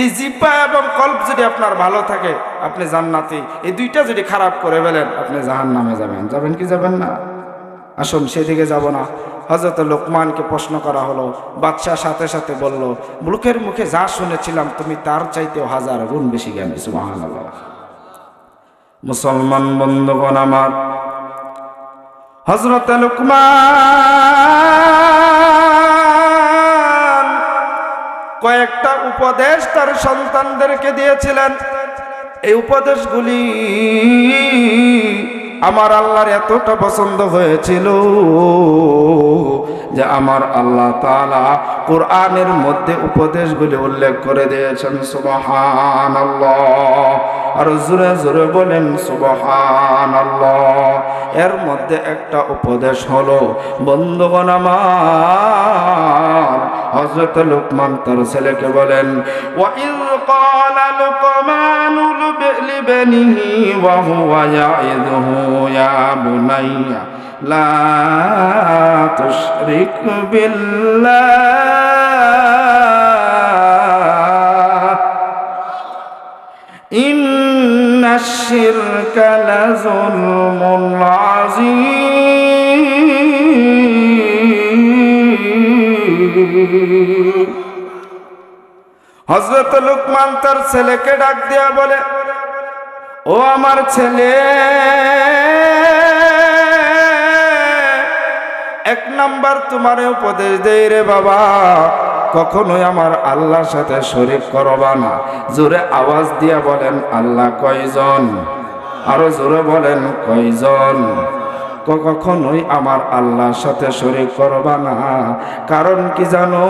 এই জিহ্বা এবং কল্ব যদি আপনার ভালো থাকে আপনি জান্নাতি, এই 2টা যদি খারাপ করে ফেলেন আপনি জাহান্নামে যাবেন। যাবেন কি যাবেন না? আসুন সেদিকে যাব না। হযরত লুকমানকে প্রশ্ন করা হলো, বাদশাহ সাথে সাথে বলল, লোকের মুখে যা শুনেছিলাম তুমি তার চাইতেও 1000 গুণ বেশি জ্ঞানী। সুবহানাল্লাহ। মুসলমান বন্ধুগণ আমার, হযরত লুকমান কয়েকটা উপদেশ তার সন্তানদেরকে দিয়েছিলেন। এই উপদেশগুলি আমার আল্লাহর এতটা পছন্দ হয়েছিল যে আমার আল্লাহ তাআলা কোরআনের মধ্যে উপদেশগুলি উল্লেখ করে দিয়েছেন। সুবহানাল্লাহ। আর জোরে জোরে বলেন সুবহানাল্লাহ। এর মধ্যে একটা উপদেশ হলো, বন্ধুগণ আমার, হযরত লুকমান তার ছেলেকে বলেন, ওয়া ইয ক্বালা লুকমানু লিবনিহি ওয়া হুয়া ইয়াইযুহু ইয়া বুনাইয়া লা তুশরিক বিল্লাহ ইন্নাশ শিরকা লাযুলমুন আযীম। হযরত লুকমান তার ছেলেকে ডাক দিয়া বলে, ও আমার ছেলে, এক নাম্বার তোমারে উপদেশ দেই রে বাবা, কখনোই আমার আল্লাহর সাথে শরীক করবা না। জোরে আওয়াজ দিয়া বলেন, আল্লাহ কয়জন? আরো জোরে বলেন, কয়জন? কখনোই আমার আল্লাহর সাথে শরীক করবা না। কারণ কি জানো?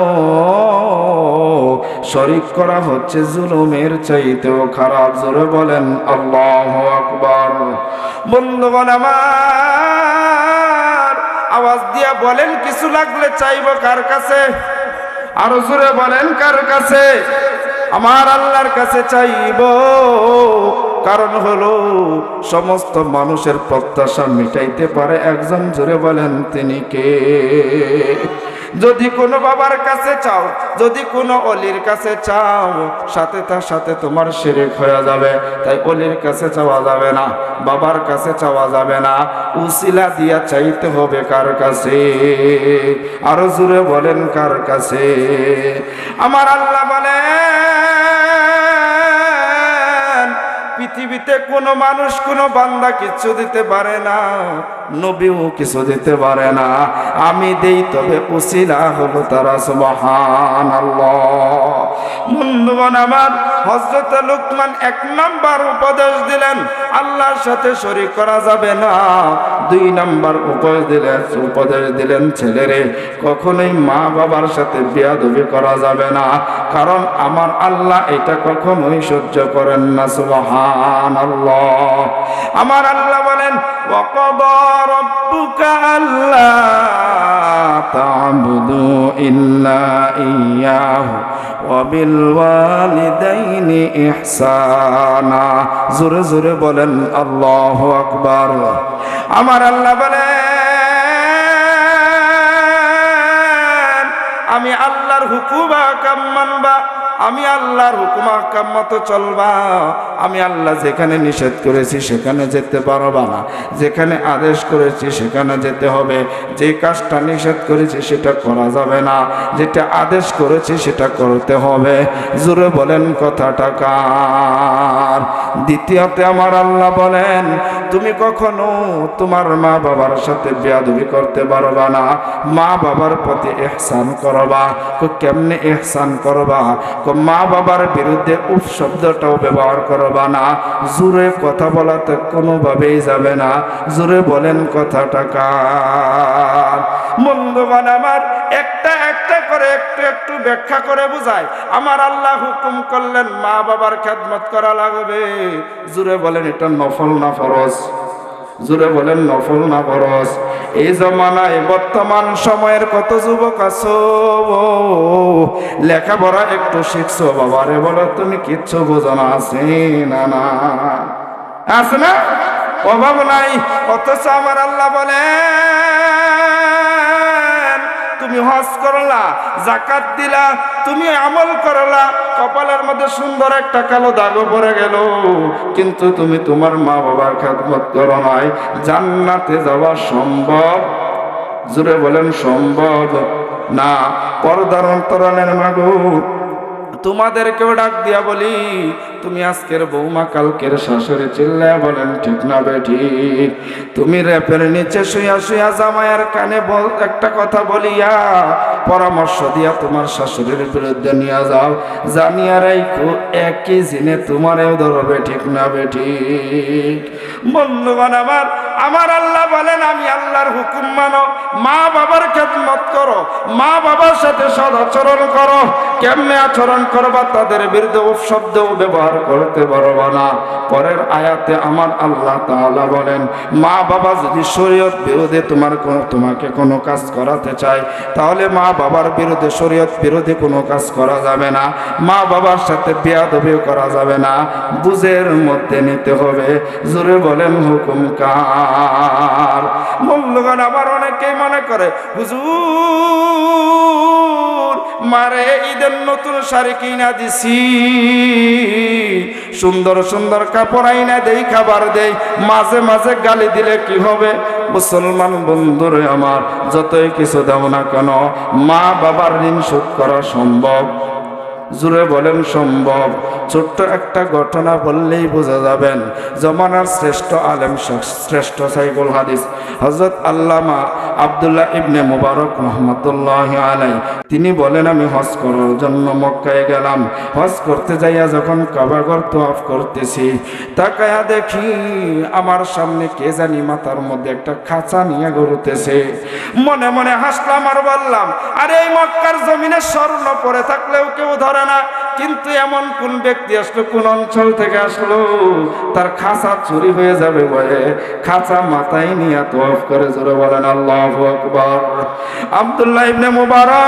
শরীক করা হচ্ছে জুলুমের চাইতেও খারাপ। জোরে বলেন আল্লাহু আকবার। বন্ধুগণ আমার, আওয়াজ দিয়া বলেন, কিছু লাগলে চাইবো কার কাছে? আরো জোরে বলেন, কার কাছে? আমার আল্লাহর কাছে চাইবো। কারণ হলো সমস্ত মানুষের প্রত্যাশা মিটাইতে পারে একজন। জোরে বলেন, তিনি কে? যদি কোনো বাবার কাছে চাও, যদি কোনো অলির কাছে চাও, সাথে তার সাথে তোমার শিরক হয়ে যাবে। তাই অলির কাছে চাওয়া যাবে না, বাবার কাছে চাওয়া যাবে না, উসিলা দিয়া চাইতে হবে কার কাছে? আরো জোরে বলেন, কার কাছে? আমার আল্লাহ বলেন, পৃথিবীতে কোনো মানুষ কোনো বান্দা কিছু দিতে পারে না, নবীও কিছু দিতে পারে না, আমি দেই, তবে উসিলা হলো তারা। সুবহানাল্লাহ। বন্ধুগণ আমার, হযরত লুকমান এক নাম্বার উপদেশ দিলেন, আল্লাহর সাথে শরীক করা যাবে না। দুই নাম্বার উপদেশ দিলেন, ছেলেরে, কখনোই মা বাবার সাথে বেয়াদবি করা যাবে না। কারণ আমার আল্লাহ এটা কখনোই সহ্য করেন না। সুবহানাল্লাহ। আমার আল্লাহ বলেন, ওয়াকাদা রাব্বুকা আল্লা তা'বুদু ইল্লা ইয়্যাহু ওয়া বিল ওয়ালিদাইনি ইহসানা। জোরে জোরে বলেন আল্লাহু আকবার। আমার আল্লাহ বলেন, আমি আল্লাহর হুকুম আহকাম মানবা, আমি আল্লাহর হুকুম আহকাম মতো চলবা। আমি আল্লাহ যেখানে নিষেধ করেছি সেখানে যেতে পারবা না, যেখানে আদেশ করেছি সেখানে যেতে হবে। যে কাজটা নিষেধ করেছি সেটা করা যাবে না, যেটা আদেশ করেছি সেটা করতে হবে। জোরে বলেন, কথাটা কার? দ্বিতীয়তে আমার আল্লাহ বলেন, তুমি কখনো তোমার মা বাবার সাথে বেয়াদবি করতে পারবা না, মা বাবার প্রতি ইহসান করবা। কেমনে ইহসান করবা? মা বাবার বিরুদ্ধে উফ শব্দটাও ব্যবহার করবা না। জোরে কথা বলাতে কোনোভাবেই যাবে না। জোরে বলেন, কথাটা কার? বন্ধুগণ আমার, একটা একটা করে একটু একটু ব্যাখ্যা করে বুঝায়। আমার আল্লাহ হুকুম করলেন মা বাবার খেদমত করা লাগবে। জোরে বলেন, এটা নফল না ফরজ? জোরে বলেন, নফল না ফরজ? এই জমানায় বর্তমান সময়ের কত যুবক আছো, লেখাপড়া একটু শিখছো, বাবারে বলো তুমি কিচ্ছু বোঝো না। আছে না? না আছে না? অভাব নাই। অথচ আমার আল্লাহ বলেন, তুমি হজ করলা, যাকাত দিলা, তুমি আমল করলা, কপালের মধ্যে সুন্দর একটা কালো দাগও পড়ে গেল, কিন্তু তুমি তোমার মা বাবার খেদমত করো নাই। জান্নাতে যাওয়া সম্ভব? জোরে বলেন, সম্ভব না? পর্দার অন্তরালের মাগো, তোমাদেরকেও ডাক দিয়া বলি, তুমি আজকের বৌমা কালকের শাশুড়ি, চিল্লায় বলেন ঠিক না বেঠিক? তুমি র্যাপের নিচে শুয়া শুয়া জামাইয়ের কানে একটা কথা বলিয়া পরামর্শ দিয়া তোমার শাশুড়ির বিরুদ্ধে নিয়ে যাও, জানিয়া রাইখো একই জিনে তোমারেও ধরবে, ঠিক না বেঠিক? বন্ধুগণ আমার, আমার আল্লাহ বলেন আমি আল্লাহর হুকুম মানো, মা বাবার খেদমত করো, মা বাবার সাথে সদাচরণ করো। কেমনে আচরণ করবা? তাদের বিরুদ্ধে উপশব্দও ব্যবহার করতে পারবা না। পরের আয়াতে আমার আল্লাহ তাআলা বলেন, মা বাবা যদি শরীয়ত বিরোধী তোমাকে কোনো কাজ করাতে চায়, তাহলে মা বাবার বিরুদ্ধে, শরীয়ত বিরোধী কোনো কাজ করা যাবে না। মা বাবার সাথে বেয়াদবিও করা যাবে না, বুঝের মধ্যে নিতে হবে। জোরে বলেন হুকুম কার? মূল্যবান আমার অনেকেই মনে করে, হুজুর মারে ঈদের নতুন শাড়ি কিনা দিছি, সুন্দর সুন্দর কাপড় আইনা দেই, খাবার দেই, মাঝে মাঝে গালি দিলে কি হবে? মুসলমান বন্ধুরে আমার, যতই কিছু দাও না কেন, মা বাবার ঋণ শোধ করা সম্ভব? জুড়ে বলেন সম্ভব? ছোট্ট একটা ঘটনা বললেই বোঝা যাবেন। জমানার শ্রেষ্ঠ আলেম, শ্রেষ্ঠ সাইকুল হাদিস হযরত আল্লামা আব্দুল্লাহ ইবনে মুবারক রহমাতুল্লাহি আলাইহি, তিনি বলেন, আমি হজ করার জন্য মক্কায় গেলাম। হজ করতে যাইয়া যখন কাবাঘর তওয়াফ করতেছি, তাকায়া দেখি আমার সামনে কে জানি মাথার মধ্যে একটা খাঁচা নিয়ে ঘুরতেছে। মনে মনে হাসলাম আর বললাম, আরে এই মক্কার জমিনে স্বর্ণ পড়ে থাকলেও কেউ ধরে না, কিন্তু এমন কোন ব্যক্তি আসলো, কোন অঞ্চল থেকে আসলো, তার খাঁচা চুরি হয়ে যাবে বলে খাঁচা মাথায় নিয়ে তওয়াফ করে। জোরে বলেন আল্লাহু আকবার। আব্দুল্লাহ ইবনে মুবারক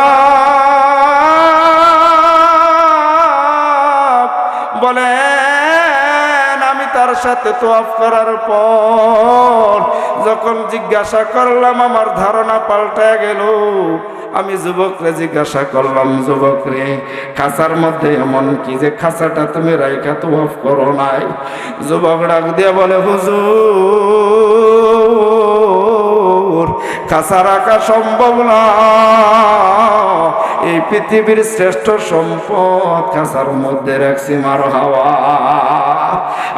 বলেন, আমি তার সাথে তওয়াফ করার পর যখন জিজ্ঞাসা করলাম, আমার ধারণা পাল্টায় গেল। আমি যুবকরে জিজ্ঞাসা করলাম, যুবক রে, খাঁচার মধ্যে এমন কি যে খাঁচাটা তুমি রাইখা তওয়াফ করো নাই? যুবক ডাক দিয়ে বলে, হুজুর খাঁচা রাখা সম্ভব না, এই পৃথিবীর শ্রেষ্ঠ সম্পদ খাঁচার মধ্যে রাখছি। মারহাবা।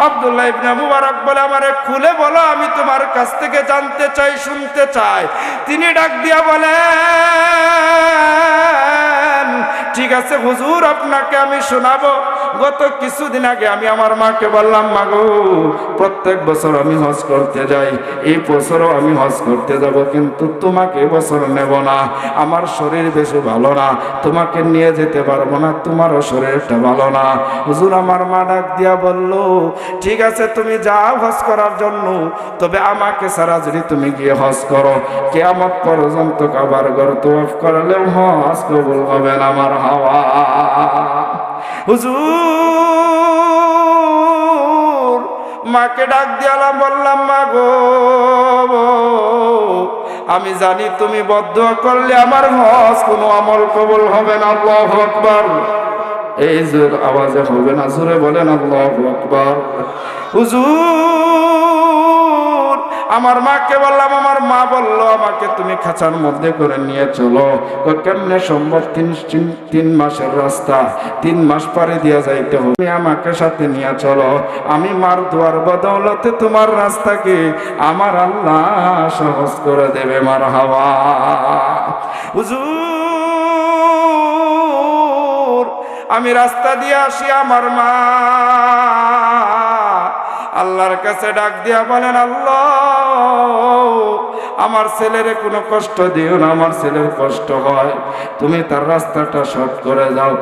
আব্দুল্লাহ ইবনে মুবারক বলে, আমারে খুলে বলো, আমি তোমার কাছ থেকে জানতে চাই, শুনতে চাই। তিনি ডাক দিয়া বলেন, ঠিক আছে হুজুর, আপনাকে আমি শোনাবো। গত কিছুদিন আগে আমি আমার মাকে বললাম, মা গো, প্রত্যেক বছর আমি হজ করতে যাই, এই বছরও আমি হজ করতে যাব, কিন্তু তোমাকে বছর নেব না, আমার শরীর বেশি ভালো না, তোমাকে নিয়ে যেতে পারবো না, তোমারও শরীরটা ভালো না। হুজুর আমার মা ডাক দিয়া বলল, ঠিক আছে তুমি যাও হজ করার জন্য, তবে আমাকে ছাড়া যদি তুমি গিয়ে হজ করো, কিয়ামত পর্যন্ত কাবার ঘর তওয়াফ করলেও হজ কবুল হবে না। আমার হাওয়া। হুজুর মাকে ডাক দিয়ালাম, বললাম, মা গো, আমি জানি তুমি বদদুয়া করলে আমার হজ কোনো আমল কবুল হবে না। আল্লাহু আকবার। এই জোর আওয়াজে হবে না, জোরে বলেন আল্লাহু আকবার। হুজুর আমার মাকে বললাম, আমার মা বলল, আমাকে তুমি খাঁচার মধ্যে করে নিয়ে চলো। কেমনে সম্ভব? 3 মাসের রাস্তা, 3 মাস পারে দিয়া যাইতে হবে, আমাকে সাথে নিয়ে চলো। আমি মার দোয়ার বদৌলতে তোমার রাস্তাকে আমার আল্লাহ সহজ করে দেবে। মারহাবা। হুজুর আমি রাস্তা দিয়ে আসি, আমার মা আল্লাহর কাছে ডাক দিয়া বলেন, আল্লাহ আমার ছেলেরে কোনো কষ্ট দিও না, আমার ছেলের কষ্ট হয়, তুমি তার রাস্তাটা সহজ করে দাও।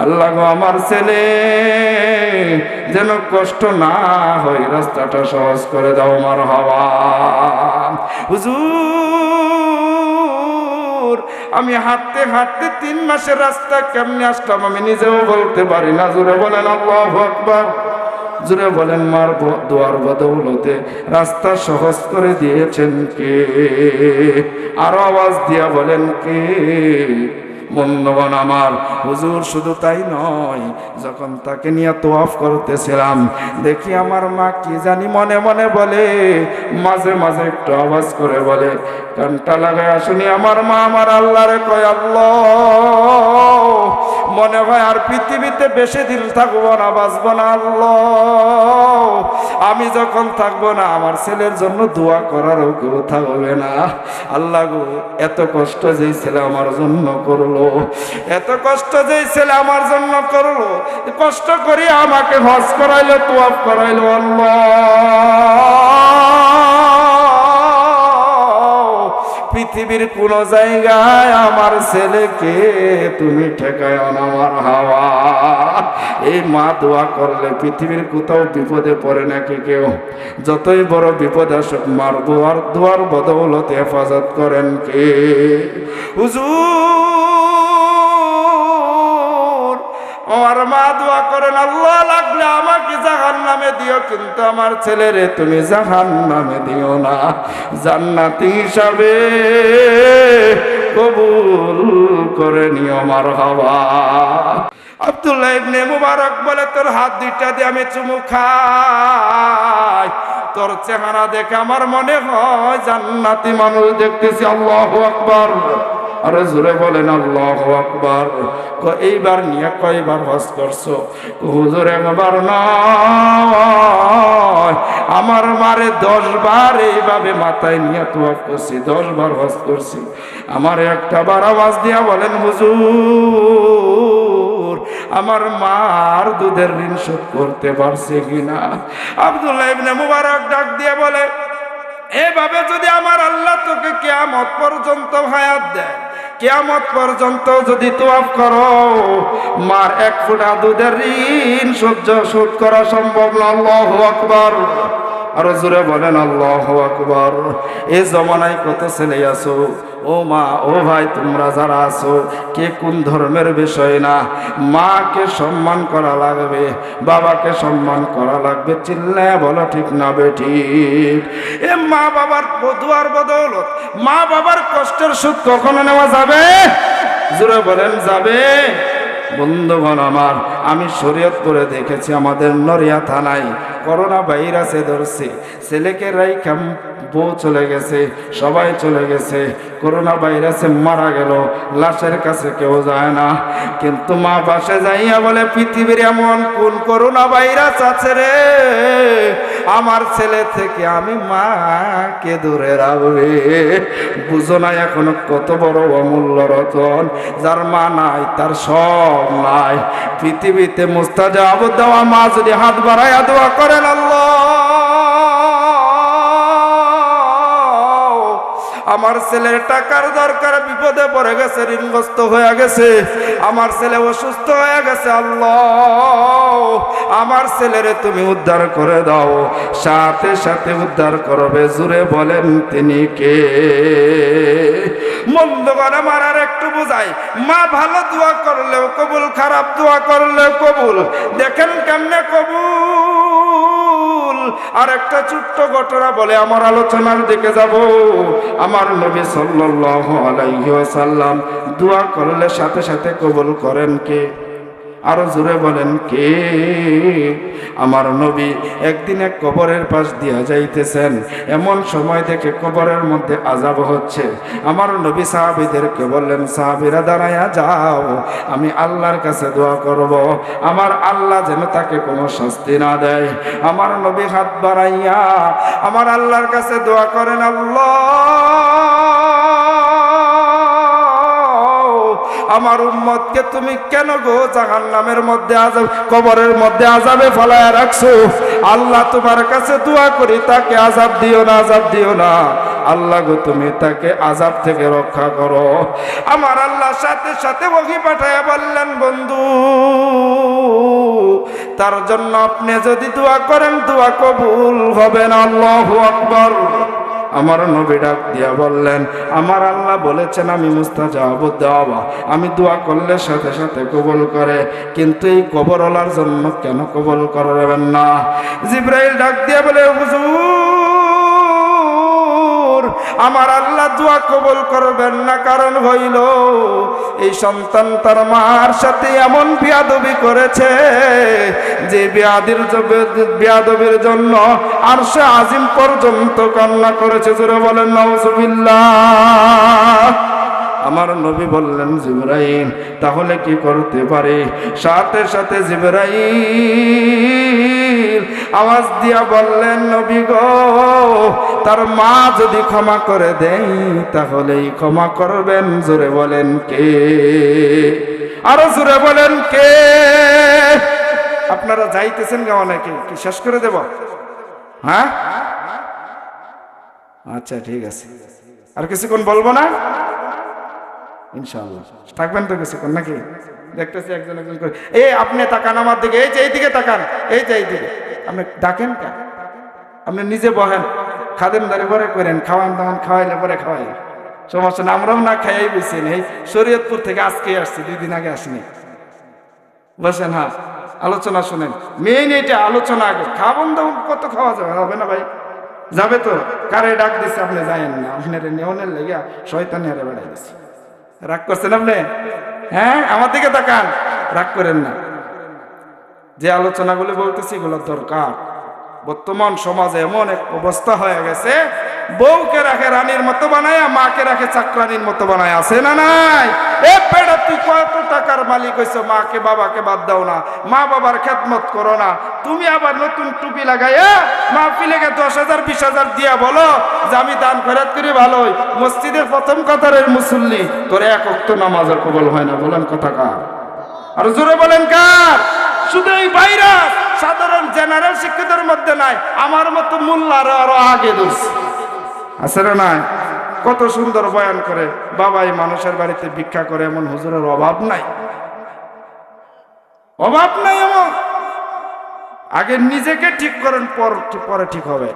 আল্লাহ গো, আমার ছেলে যেন কষ্ট না হয়, রাস্তাটা সহজ করে দাও। মারহাবা। হুজুর আমি হাঁটতে হাঁটতে 3 মাসের রাস্তা কেমনে আসলাম আমি নিজেও বলতে পারি না। জোরে বলেন আল্লাহু আকবার। জোরে বলেন, মার দোয়ার বদৌলতে রাস্তা সহজ করে দিয়েছেন কে? আরো আওয়াজ দিয়া বলেন কে? বন্ধুগণ আমার, হুজুর শুধু তাই নয়, যখন তাকে নিয়ে তওয়াফ করতেছিলাম, দেখি আমার মা কি জানি মনে মনে বলে, মাঝে মাঝে একটু আওয়াজ করে বলে, কানটা লাগায় শুনি আমার মা আমার আল্লাহরে কয়, আল্লাহ মনে হয় আর পৃথিবীতে বেশি দিন থাকবো না, বাঁচবো না। আল্লাহ, আমি যখন থাকবো না আমার ছেলের জন্য দোয়া করারও কেউ থাকবে না। আল্লাহ গো, এত কষ্ট যেই ছেলে আমার জন্য করলো, এত কষ্ট যেই ছেলে আমার জন্য করলো, কষ্ট করি আমাকে হজ করাইলো, তোয়াফ করাইলো। আল্লাহ, পৃথিবীর কোন জায়গায় আমার ছেলেকে তুমি ঠেকায় না আমার হাওয়া। এই মা দোয়া করলে পৃথিবীর কোথাও বিপদে পড়ে নাকি কেউ? যতই বড় বিপদ আসুক মার দোয়ার বদৌলতে হেফাজত করেন কে? হুজুর, আমার মা দোয়া করেন, আল্লাহ লাগলে আমাকে জাহান্নামে দিও, কিন্তু আমার ছেলেরে তুমি জাহান্নামে দিও না, জান্নাতি হিসাবে কবুল করে নিও। মারহাবা। আব্দুল্লাহ ইবনে মুবারক বলে, তোর হাত দুইটা দিয়ে আমি চুমু খাই, তোর চেহারা দেখে আমার মনে হয় জান্নাতি মানুষ দেখতেছি। আল্লাহু আকবার। আরে জোরে বলেন আল্লাহু আকবার। এইবার নিয়ে কয়বার হজ করছো? হুজুর একবার নয়, আমার মারে 10 বার এইভাবে মাথায় নিয়ে তোয়াফ করছি, 10 বার হজ করছি। আমার একটা বার আওয়াজ দিয়া বলেন হুজুর, আমার মার দুধের ঋণ শোধ করতে পারছে কিনা? আব্দুল্লাহ ইবনে মুবারক ডাক দিয়ে বলে, এভাবে যদি আমার আল্লাহ তোকে কিয়ামত পর্যন্ত হায়াত দেয়, কিয়ামত পর্যন্ত যদি তোয়াফ করো, মার 1 ফোঁটা দুধের ঋণ শোধ করা সম্ভব না। আল্লাহু আকবার। আরো জোরে বলেন আল্লাহু আকবার। এই জমানায় কত ছেলে আছো, ও মা ও ভাই, তোমরা যারা আছো, কে কোন ধর্মের বিষয় না, মাকে সম্মান করা লাগবে, বাবাকে সম্মান করা লাগবে। চিল্লায় বলো ঠিক না বেঠিক? এ মা বাবার দোয়ার বদৌলত, মা বাবার কষ্টের সুদ কখনো নেওয়া যাবে? জোরে বলেন যাবে? বন্ধুগণ আমার, আমি শরীয়ত করে দেখেছি, আমাদের নড়িয়া থানায় করোনা ভাইরাসে ধরছে, ছেলেকে রাইখা বউ চলে গেছে, সবাই চলে গেছে, করোনা ভাইরাসে মারা গেল, লাশের কাছে কেউ যায় না, কিন্তু মা পাশে যাইয়া বলে, পৃথিবীর এমন কোন করোনা ভাইরাস আছে রে, আমার ছেলে থেকে আমি মাকে দূরে রাখবে। বুঝো না এখনো কত বড় অমূল্য রতন, যার মা নাই তার সব নাই। পৃথিবীতে মুস্তাজাব দেওয়া মা যদি হাত বাড়াইয়া দোয়া করেন, আল্লাহ আমার ছেলের টাকার দরকার, বিপদে পড়ে গেছে, ঋণগ্রস্ত হয়ে গেছে, আমার ছেলে অসুস্থ হয়ে গেছে, আল্লাহ আমার ছেলেরে তুমি উদ্ধার করে দাও, সাথে সাথে উদ্ধার করবে। জুড়ে বলেন তিনি কে? মন্দ করে মারার একটু বোঝাই, মা ভালো দোয়া করলেও কবুল, খারাপ দোয়া করলেও কবুল। দেখেন কেমনে কবুল। আর একটা ছোট্ট ঘটনা বলে আমার আলোচনার দিকে যাব। আমার নবী সাল্লাল্লাহু আলাইহি ওয়াসাল্লাম দোয়া করলে সাথে সাথে কবুল করেন কে? আরো জোরে বলেন কে? আমার নবী একদিন এক কবরের পাশ দিয়া যাইতেছেন, এমন সময় দেখে কবরের মধ্যে আযাব হচ্ছে। আমার নবী সাহাবীদেরকে বললেন, সাহাবীরা দাঁড়ায়া যাও, আমি আল্লাহর কাছে দোয়া করব, আমার আল্লাহ যেন তাকে কোনো শাস্তি না দেয়। আমার নবী হাত বাড়াইয়া আমার আল্লাহর কাছে দোয়া করেন, আল্লাহ আমার উম্মতকে তুমি কেন গো জাহান্নামের মধ্যে আযাব, কবরের মধ্যে আযাবে ফলায়া রাখছো? আল্লাহ তোমার কাছে দোয়া করি, তাকে আযাব দিও না, আযাব দিও না। আল্লাহ গো তুমি তাকে আযাব থেকে রক্ষা করো। আমার আল্লাহ সাথে সাথে ওহী পাঠায়া বললেন, বন্ধু তার জন্য আপনি যদি দোয়া করেন দোয়া কবুল হবে না। আল্লাহু আকবার। আমার নবী ডাক দিয়া বললেন, আমার আল্লাহ বলেছেন আমি মুস্তাজাব দেওয়া, আমি দোয়া করলে সাথে সাথে কবুল করে, কিন্তু এই কবরওয়ালার জন্য কেন কবুল করবেন না? জিবরাইল ডাক দিয়া বলে, হুজুর আমার আল্লাহ দোয়া কবুল করবেন না, কারণ হইল এই সন্তান তার মার সাথে এমন বিয়াদবি করেছে যে বিয়াদবির জন্য আরশে আজিম পর্যন্ত কান্না করেছে। জোরে বলেন নাউজুবিল্লাহ। আমার নবী বললেন জিবরাইল তাহলে কি করতে পারে? সাথে সাথে জিবরাইল আওয়াজ দিয়া বললেন নবী গো, তার মা যদি ক্ষমা করে দেয় তাহলেই ক্ষমা করবেন। জোরে বলেন কে? আরো জোরে বলেন কে? আপনারা যাইতেছেন গা অনেকে, কি শেষ করে দেব? হ্যাঁ আচ্ছা ঠিক আছে, আর কিছুক্ষণ বলবো না ইনশাআল্লাহ, থাকবেন তো কিছুক্ষণ নাকি? দেখতেছি একজন একজন করে। আপনি তাকান আমার দিকে, এই যে এইদিকে তাকান, এই যে এইদিকে। আপনি ডাকেন কেন? আপনি নিজে বহেন, খাদেমদারি পরে করেন, খাওয়ান দাওয়ান খাওয়াইলে পরে খাওয়াই, সমস্যা না। আমরাও না খাইয়াই বসেন, এই শরীয়তপুর থেকে আজকে আসছি, 2 দিন আগে আসিনি। বসেন, হ্যাঁ আলোচনা শুনেন, মেইন এটা আলোচনা আগে। খাওয়ান দাওয়ান কত খাওয়া যাবে? হবে না ভাই? যাবে তো? কারে ডাক দিচ্ছে আপনি যায়েন না, আপনার নেওয়ানের লেগে শয়তানি হারে বেড়াই দিচ্ছে। রাগ করছেন আপনি? হ্যাঁ আমার দিকে তাকান, রাগ করেন না। যে আলোচনাগুলো বলতেছি এগুলো দরকার। বর্তমান সমাজে এমন এক অবস্থা হয়ে গেছে, বউকে রাখে রানীর মতো বানায়, মাকে রাখে চাকরানির মতো বানায়। আছে না নাই? বেটা তুই কত টাকার মালিক হইছো, মাকে বাবাকে বাদ দাও না, মা বাবার খেদমত করো না। তুমি আবার নতুন টুপি লাগাইয়া মাহফিলেকে 10,000 20,000 দিয়া বলো যে আমি দান খয়রাত করি ভালোই, মসজিদের প্রথম কাতারের মুসল্লি, তোর এক ওয়াক্ত নামাজের কবুল হয় না। বলেন কথা কার? আর জোরে বলেন কার? শুধু এই ভাইরাস সাধারণ জেনারেল শিক্ষিতের মধ্যে নাই, আমার মতো মোল্লার আরো আগে ধরছে। আছে না নাই? কত সুন্দর বয়ান করে, বাবাই মানুষের বাড়িতে ভিক্ষা করে, এমন হুজুরের অভাব নাই, অভাব নাই। এমন আগে নিজেকে ঠিক করেন, পরে ঠিক হবে।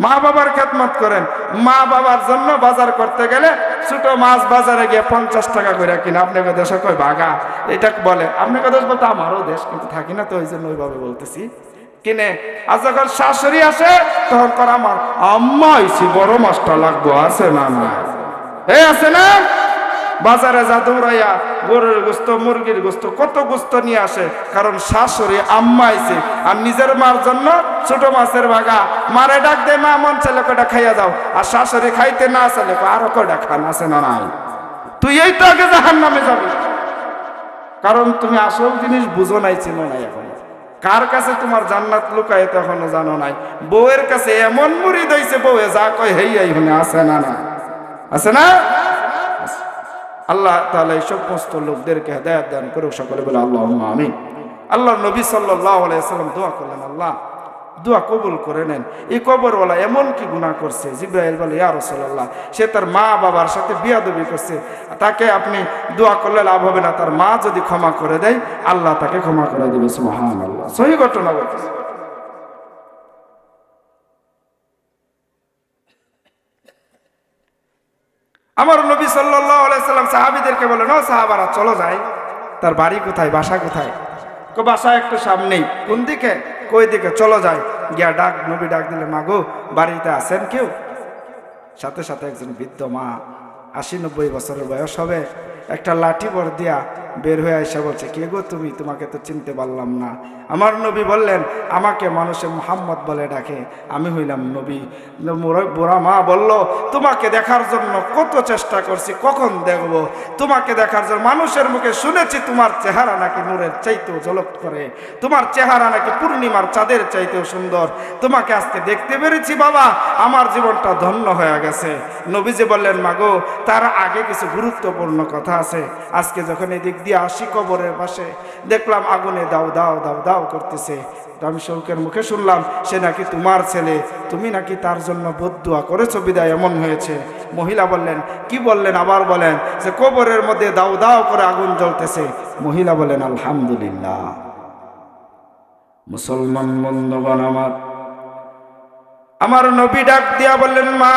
মা বাবার খেদমত করেন। মা বাবার জন্য বাজার করতে গেলে ছোট মাছ বাজারে গিয়ে 50 টাকা করে কিনা। আপনাকে দেশে কয় ভাগা, এটা বলে। আপনাকে দেশ বলতে আমারও দেশ, কিন্তু থাকি না তো, ওই জন্য ওইভাবে বলতেছি। কিনে আর যখন শাশুড়ি আসে তখন কর আমার আম্মা আইছি, বড় মাছটা লাগবো। আছে না? না আছে না? বাজারে যা দৌড়াইয়া গরুর গোস্ত, মুরগির গোস্ত, কত গোস্ত নিয়ে আসে, কারণ শাশুড়ি আম্মা আইছে। আর নিজের মার জন্য ছোট মাছের ভাগা। মারে ডাক দে, মা মন চাইলে কয়টা খাইয়া যাও, আর শাশুড়ি খাইতে না চাইলে আরো কয়টা খান। আছে না নাই? তুই এই তো আগে জাহান্নামে যাবি, কারণ তুমি আসল জিনিস বুঝো নাই, চিনো নাই। এখন কার কাছে তোমার জান্নাত লুকায় তো এখনো জানো নাই। বউয়ের কাছে এমন মুরিদ হইছে, বউয়ে যা কয় হেই এইখানে। আছে না? না আছে না? আল্লাহ তাআলা এই সমস্ত লোকদেরকে হেদায়েত দান করুক। সকলে বলে আল্লাহুম্মা আমিন। আল্লাহর নবী সাল্লাল্লাহু আলাইহি ওয়াসাল্লাম দোয়া করলেন, আল্লাহ দোয়া কবুল করে নেন। এই কবরওয়ালা এমন কি গুনাহ করছে? জিবরাইল বলে, ইয়া রাসূলুল্লাহ, সে তার মা বাবার সাথে বিয়াদবি করছে, তাকে আপনি দোয়া করলে লাভ হবে না। তার মা যদি ক্ষমা করে দেয়, আল্লাহ তাকে ক্ষমা করে দিবে। সুবহানাল্লাহ, সহি ঘটনা বলতেছে। আমার নবী সাল্লাল্লাহু আলাইহি সাল্লাম সাহাবীদেরকে বলেন, ও সাহাবারা চলো যাই। তার বাড়ি কোথায়, বাসা কোথায়? বাসা একটু সামনেই। কোন দিকে? কই দিকে? চলো যাই। গিয়া ডাক, নবী ডাক দিলে, মা গো বাড়িতে আছেন কেউ? সাথে সাথে একজন বৃদ্ধ মা, 80-90 বছরের বয়স হবে, একটা লাঠি বর দিয়া বের হয়ে এসে বলছে, কে গো তুমি? তোমাকে তো চিনতে পারলাম না। আমার নবী বললেন, আমাকে মানুষে মুহাম্মদ বলে ডাকে, আমি হইলাম নবী। বুড়া মা বলল, তোমাকে দেখার জন্য কত চেষ্টা করছি, কখন দেখব তোমাকে দেখার জন্য। মানুষের মুখে শুনেছি তোমার চেহারা নাকি নূরের চাইতেও ঝলক করে, তোমার চেহারা নাকি পূর্ণিমার চাঁদের চাইতেও সুন্দর। তোমাকে আজকে দেখতে পেরেছি বাবা, আমার জীবনটা ধন্য হয়ে গেছে। নবীজি বললেন, মাগো তার আগে কিছু গুরুত্বপূর্ণ কথা আছে। আজকে যখন এদিক দিয়ে আসি কবরের পাশে, দেখলাম আগুনে দাও দাও দাও দাও করতেছে। আমি শৌকের মুখে শুনলাম সে নাকি তোমার ছেলে, তুমি নাকি তার জন্য বদদুয়া করেছো, বিদায় এমন হয়েছে। মহিলা বললেন, কি বললেন? আবার বলেন যে কবরের মধ্যে দাও দাও করে আগুন জ্বলতেছে। মহিলা বলেন, আলহামদুলিল্লাহ। মুসলমান বন্ধুগণ আমার নবী ডাক দিয়া বললেন, মা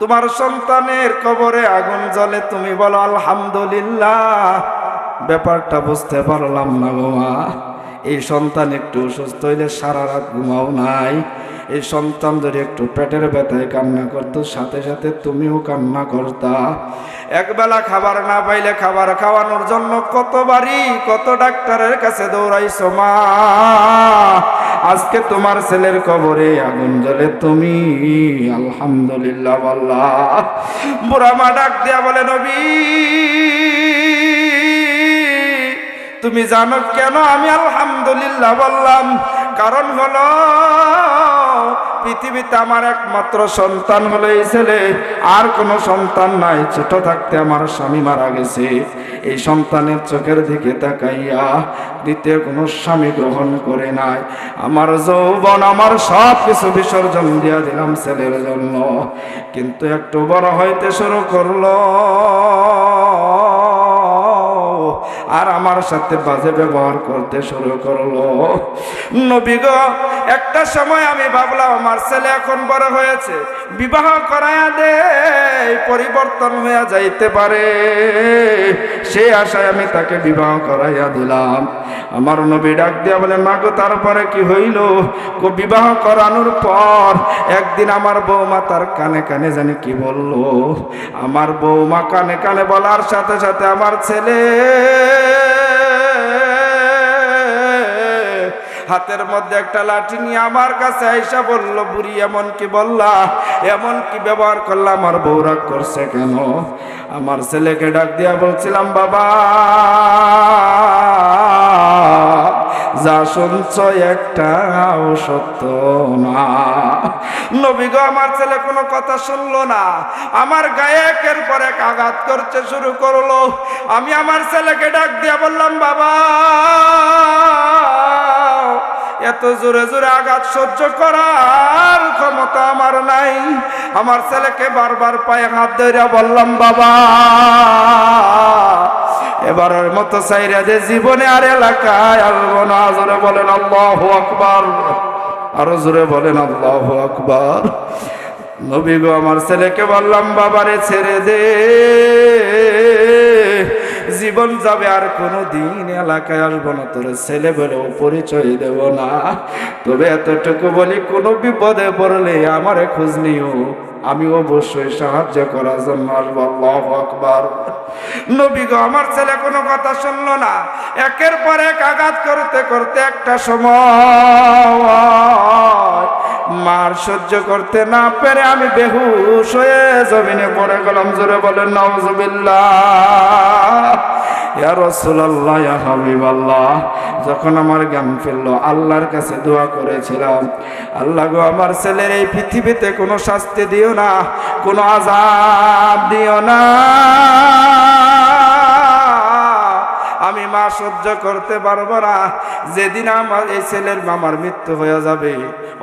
তোমার সন্তানের কবরে আগুন জ্বলে, তুমি বলো আলহামদুলিল্লাহ। ব্যাপারটা বুঝতে পারলাম না গো মা। এই সন্তান একটু অসুস্থ হইলে সারা রাত ঘুমাও নাই। এই সন্তান যদি একটু পেটের ব্যথায় কান্না করতো, সাথে সাথে তুমিও কান্না করতা। একবেলা খাবার না পাইলে খাবার খাওয়ানোর জন্য কতবারই কত ডাক্তারের কাছে দৌড়াইছো মা। আজকে তোমার ছেলের কবরে আগুন জ্বলে, তুমি আলহামদুলিল্লাহ বললা। বুড়া মা ডাক দিয়া বলে, নবী তুমি জানো কেন আমি আলহামদুলিল্লাহ বললাম? কারণ হলো পৃথিবীতে আমার একমাত্র সন্তান হলো এই ছেলে, আর কোনো সন্তান নাই। ছোট থাকতে আমার স্বামী মারা গেছে, এই সন্তানের চোখের দিকে তাকাইয়া দ্বিতীয় কোনো স্বামী গ্রহণ করে নাই। আমার যৌবন আমার সব কিছু বিসর্জন দিয়া দিলাম ছেলের জন্য, কিন্তু একটু বড় হইতে শুরু করলো আর আমার সাথে বাজে ব্যবহার করতে শুরু করলো। নবী গো, একটা সময় আমি ভাবলাম আমার ছেলে এখন বড় হয়েছে, বিবাহ করায়া দে, পরিবর্তন হয়ে যাইতে পারে। সেই আশায় আমি তাকে বিবাহ করাইয়া দিলাম। আমার নবী ডাক দিয়া বলে, মা গো তারপরে কি হইল? বিবাহ করানোর পর একদিন আমার বৌমা তার কানে কানে জানি কি বলল। আমার বৌমা কানে কানে বলার সাথে সাথে আমার ছেলে হাতের মধ্যে একটা লাঠি নিয়ে আমার কাছে আইসা বলল, বুড়ি এমন কি বললা, এমন কি ব্যবহার করলা, আমার বউ রাগ করছে কেন? আমার ছেলেকে ডাক দিয়া বলছিলাম, বাবা যা শুনছ একটাও সত্য না। নবী গো, আমার ছেলে কোনো কথা শুনলো না, আমার গায়ে একের পর এক আঘাত করতে শুরু করলো। আমি আমার ছেলেকে ডাক দিয়া বললাম, বাবা এত জোরে জোরে আঘাত সহ্য করার ক্ষমতা আমার নাই। আমার ছেলেকে বারবার পায়ে হাত ধরে বললাম, বাবা এবারের মতো চাইরা যে জীবনে আর এলাকায় আসবো না। জোরে বলেন আল্লাহু আকবার, আরো জোরে বলেন আল্লাহু আকবার। নবী গো, আমার ছেলেকে বললাম, বাবারে ছেড়ে দে, জীবন যাবে, আর কোনো দিন এলাকায় আসবো না, তোর ছেলে বলেও পরিচয় দেব না। তবে এতটুকু বলি, কোনো বিপদে পড়লে আমারে খোঁজ নিও, আমি অবশ্যই সাহায্য করার জন্য আসবো। আল্লাহু আকবার। নবী গো, আমার ছেলে কোনো কথা শুনলো না, একের পর এক আঘাত করতে করতে একটা সময় মার সহ্য করতে না পেরে আমি বেহুশ হয়ে জমিনে পড়ে গেলাম। জোরে বলেন নাউজুবিল্লাহ। ইয়া রাসূলুল্লাহ, ইয়া হাবিবাল্লাহ। যখন আমার জ্ঞান ফিরল, আল্লাহর কাছে দোয়া করেছিলাম, আল্লাহ গো, আমার ছেলের এই পৃথিবীতে কোনো শাস্তি দিও না, কোনো আযাব দিও না। আমি মা সহ্য করতে পারবো না। যেদিন আমার এই ছেলের মামার মৃত্যু হয়ে যাবে